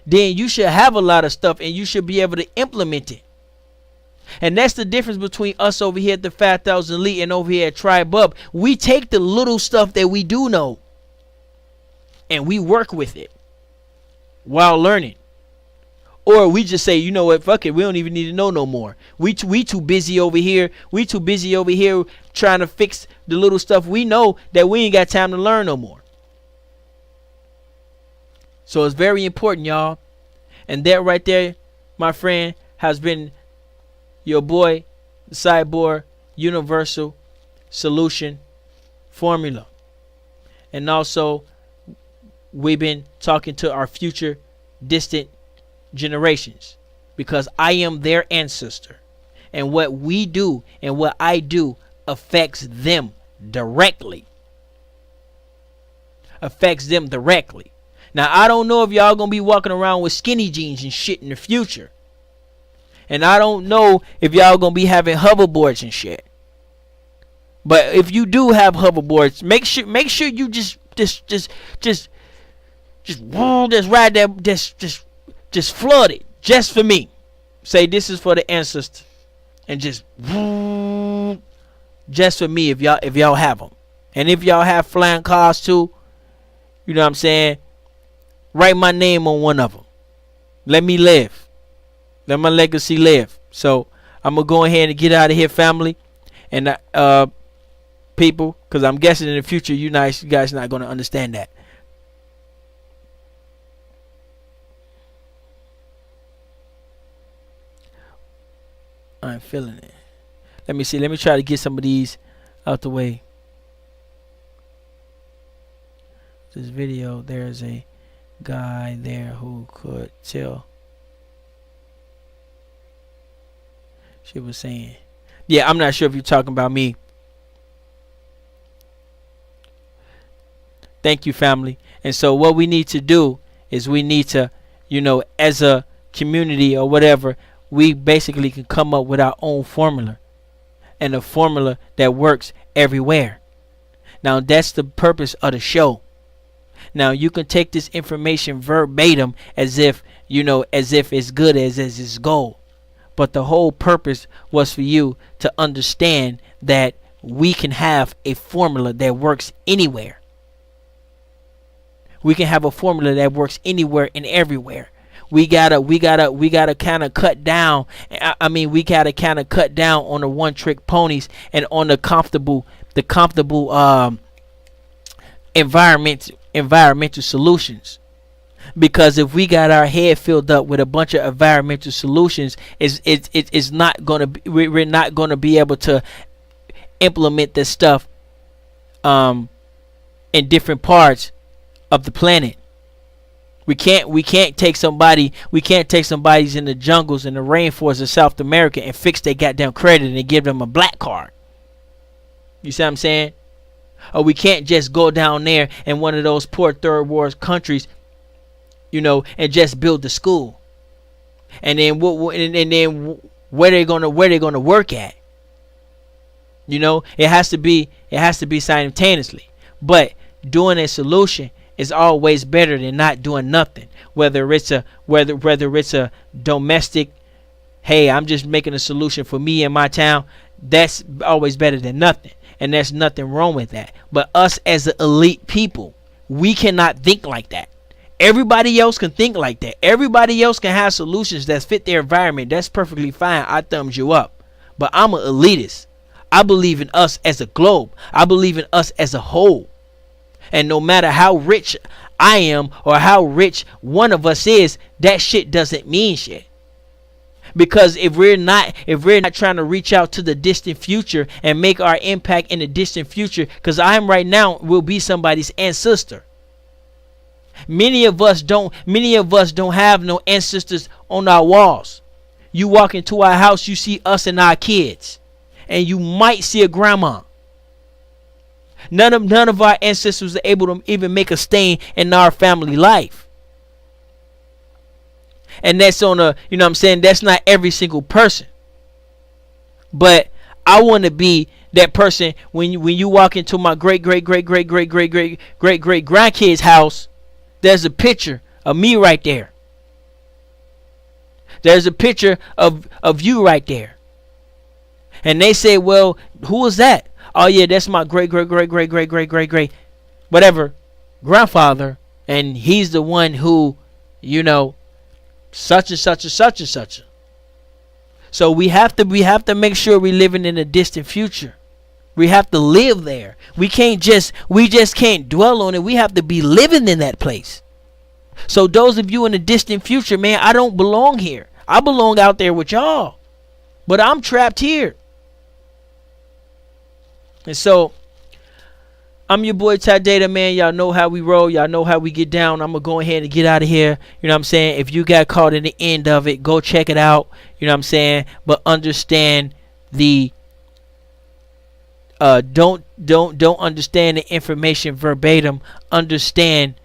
then you should have a lot of stuff and you should be able to implement it. And that's the difference between us over here at the 5,000 Elite and over here at tribeup. We take the little stuff that we do know and we work with it while learning. Or we just say, you know what, fuck it, we don't even need to know no more. We too busy over here. We too busy over here trying to fix the little stuff we know that we ain't got time to learn no more. So it's very important, y'all. And that right there, my friend, has been your boy, the Cyborg Universal Solution Formula. And also, we've been talking to our future distant generations, because I am their ancestor. And what we do and what I do affects them directly. Affects them directly. Now, I don't know if y'all gonna be walking around with skinny jeans and shit in the future. And I don't know if y'all gonna be having hoverboards and shit. But if you do have hoverboards, make sure you just ride that, just flood it, just for me. Say this is for the ancestors, and just for me if y'all have them. And if y'all have flying cars too, you know what I'm saying? Write my name on one of them. Let me live. Let my legacy live. So I'm gonna go ahead and get out of here, family, and people, because I'm guessing in the future you guys not gonna understand that. I'm feeling it. Let me see. Let me try to get some of these out the way. This video, there's a guy there who could tell. She was saying, yeah, I'm not sure if you're talking about me. Thank you, family. And so what we need to do is we need to, as a community or whatever, we basically can come up with our own formula. and a formula that works everywhere. Now that's the purpose of the show. Now you can take this information verbatim as if it's good as its goal. But the whole purpose was for you to understand that we can have a formula that works anywhere. We can have a formula that works anywhere and everywhere. We gotta kind of cut down. We gotta kind of cut down on the one-trick ponies and on the comfortable environmental solutions. Because if we got our head filled up with a bunch of environmental solutions, it's not gonna be, we're not gonna be able to implement this stuff in different parts of the planet. We can't take somebody's in the jungles and the rainforests of South America and fix their goddamn credit and give them a black card. You see what I'm saying? Or we can't just go down there in one of those poor third world countries, and just build the school. And then where they gonna work at? It has to be simultaneously. But doing a solution is always better than not doing nothing. Whether it's a domestic, hey, I'm just making a solution for me in my town, that's always better than nothing. And there's nothing wrong with that. But us as an elite people, we cannot think like that. Everybody else can think like that. Everybody else can have solutions that fit their environment. That's perfectly fine. I thumbs you up. But I'm an elitist. I believe in us as a globe. I believe in us as a whole. And no matter how rich I am or how rich one of us is, that shit doesn't mean shit. Because if we're not trying to reach out to the distant future and make our impact in the distant future, because I am right now will be somebody's ancestor. Many of us don't have no ancestors on our walls. You walk into our house, you see us and our kids, and you might see a grandma. None of our ancestors are able to even make a stain in our family life. And that's on a, that's not every single person. But I want to be that person when you walk into my great grandkids' house, there's a picture of me right there. There's a picture of you right there. And they say, well, who is that? Oh yeah, that's my great whatever grandfather, and he's the one who, such and such and such and such. So we have to make sure we're living in a distant future. We have to live there. We just can't dwell on it. We have to be living in that place. So those of you in the distant future, man, I don't belong here. I belong out there with y'all. But I'm trapped here. And so I'm your boy Ty Data, man. Y'all know how we roll. Y'all know how we get down. I'm going to go ahead and get out of here. You know what I'm saying? If you got caught in the end of it, go check it out. You know what I'm saying? But understand the don't understand the information verbatim. Understand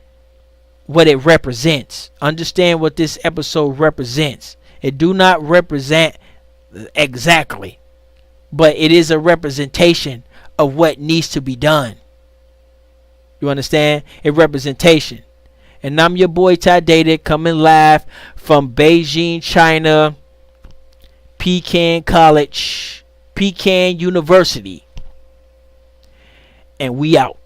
what it represents. Understand what this episode represents. It do not represent exactly, but it is a representation of what needs to be done. You understand? A representation. And I'm your boy Ty Data, coming live from Beijing, China, Pecan College, Pecan University. And we out.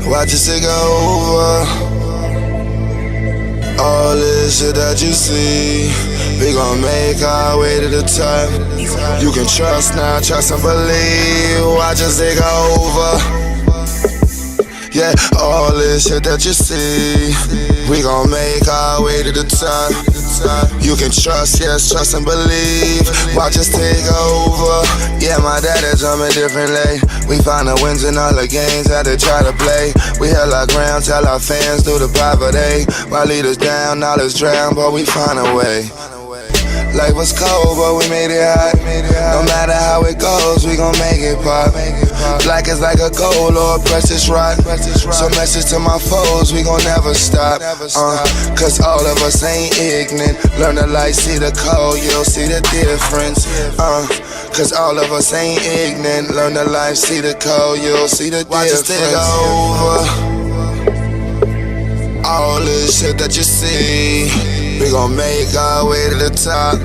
Watch it go over. All this shit that you see, we gon' make our way to the top. You can trust now, trust and believe. Watch us take over. Yeah, all this shit that you see, we gon' make our way to the top. You can trust, yes, trust and believe. Watch us take over. Yeah, my daddy drumming differently. We find the wins in all the games that they try to play. We held our ground, tell our fans through the private day. My leaders down, knowledge drown, but we find a way. Life was cold, but we made it hot. No matter how it goes, we gon' make it pop. Black is like a gold or a precious rock. So message to my foes, we gon' never stop. Cause all of us ain't ignorant. Learn the light, see the code, you'll see the difference. Cause all of us ain't ignorant. Learn the life, see the code, you'll see the difference. Watch us take over. All this shit that you see, we gon' make our way to the top.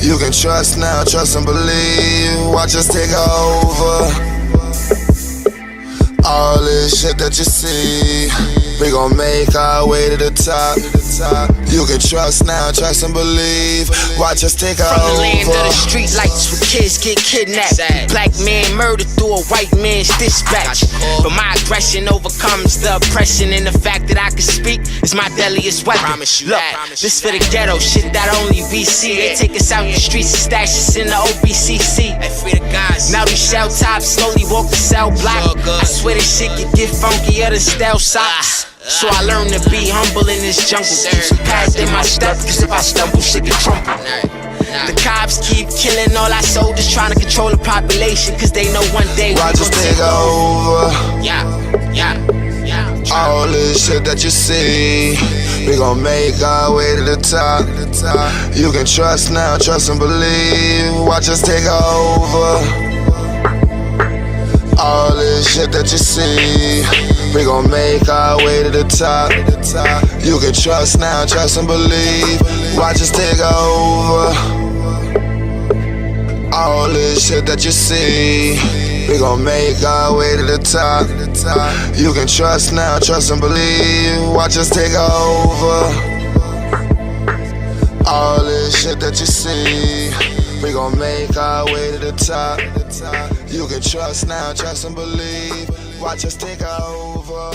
You can trust now, trust and believe. Watch us take over. All this shit that you see, we gon' make our way to the top. You can trust now, trust and believe. Watch us take over. From the land of the street lights where kids get kidnapped. Black man murdered through a white man's dispatch. But my aggression overcomes the oppression, and the fact that I can speak is my deadliest weapon. Look, this for the ghetto, shit that only we see. They take us out the streets and stash us in the OBCC. Now these shell tops slowly walk the cell block. I swear this shit can get funkier than stale socks. So I learned to be humble in this jungle. Keep some pads in my step, cause if I stumble, shit can crumble. The cops keep killing all our soldiers, trying to control the population, cause they know one day we Watch us take over. All this shit that you see, we gon' make our way to the top. You can trust now, trust and believe. Watch us take over. All this shit that you see, we gon' make our way to the top. You can trust now, trust and believe. Watch us take over. All this shit that you see, we gon' make our way to the top. You can trust now, trust and believe. Watch us take over. All this shit that you see, we gon' make our way to the top. You can trust now, trust and believe. Watch us take over.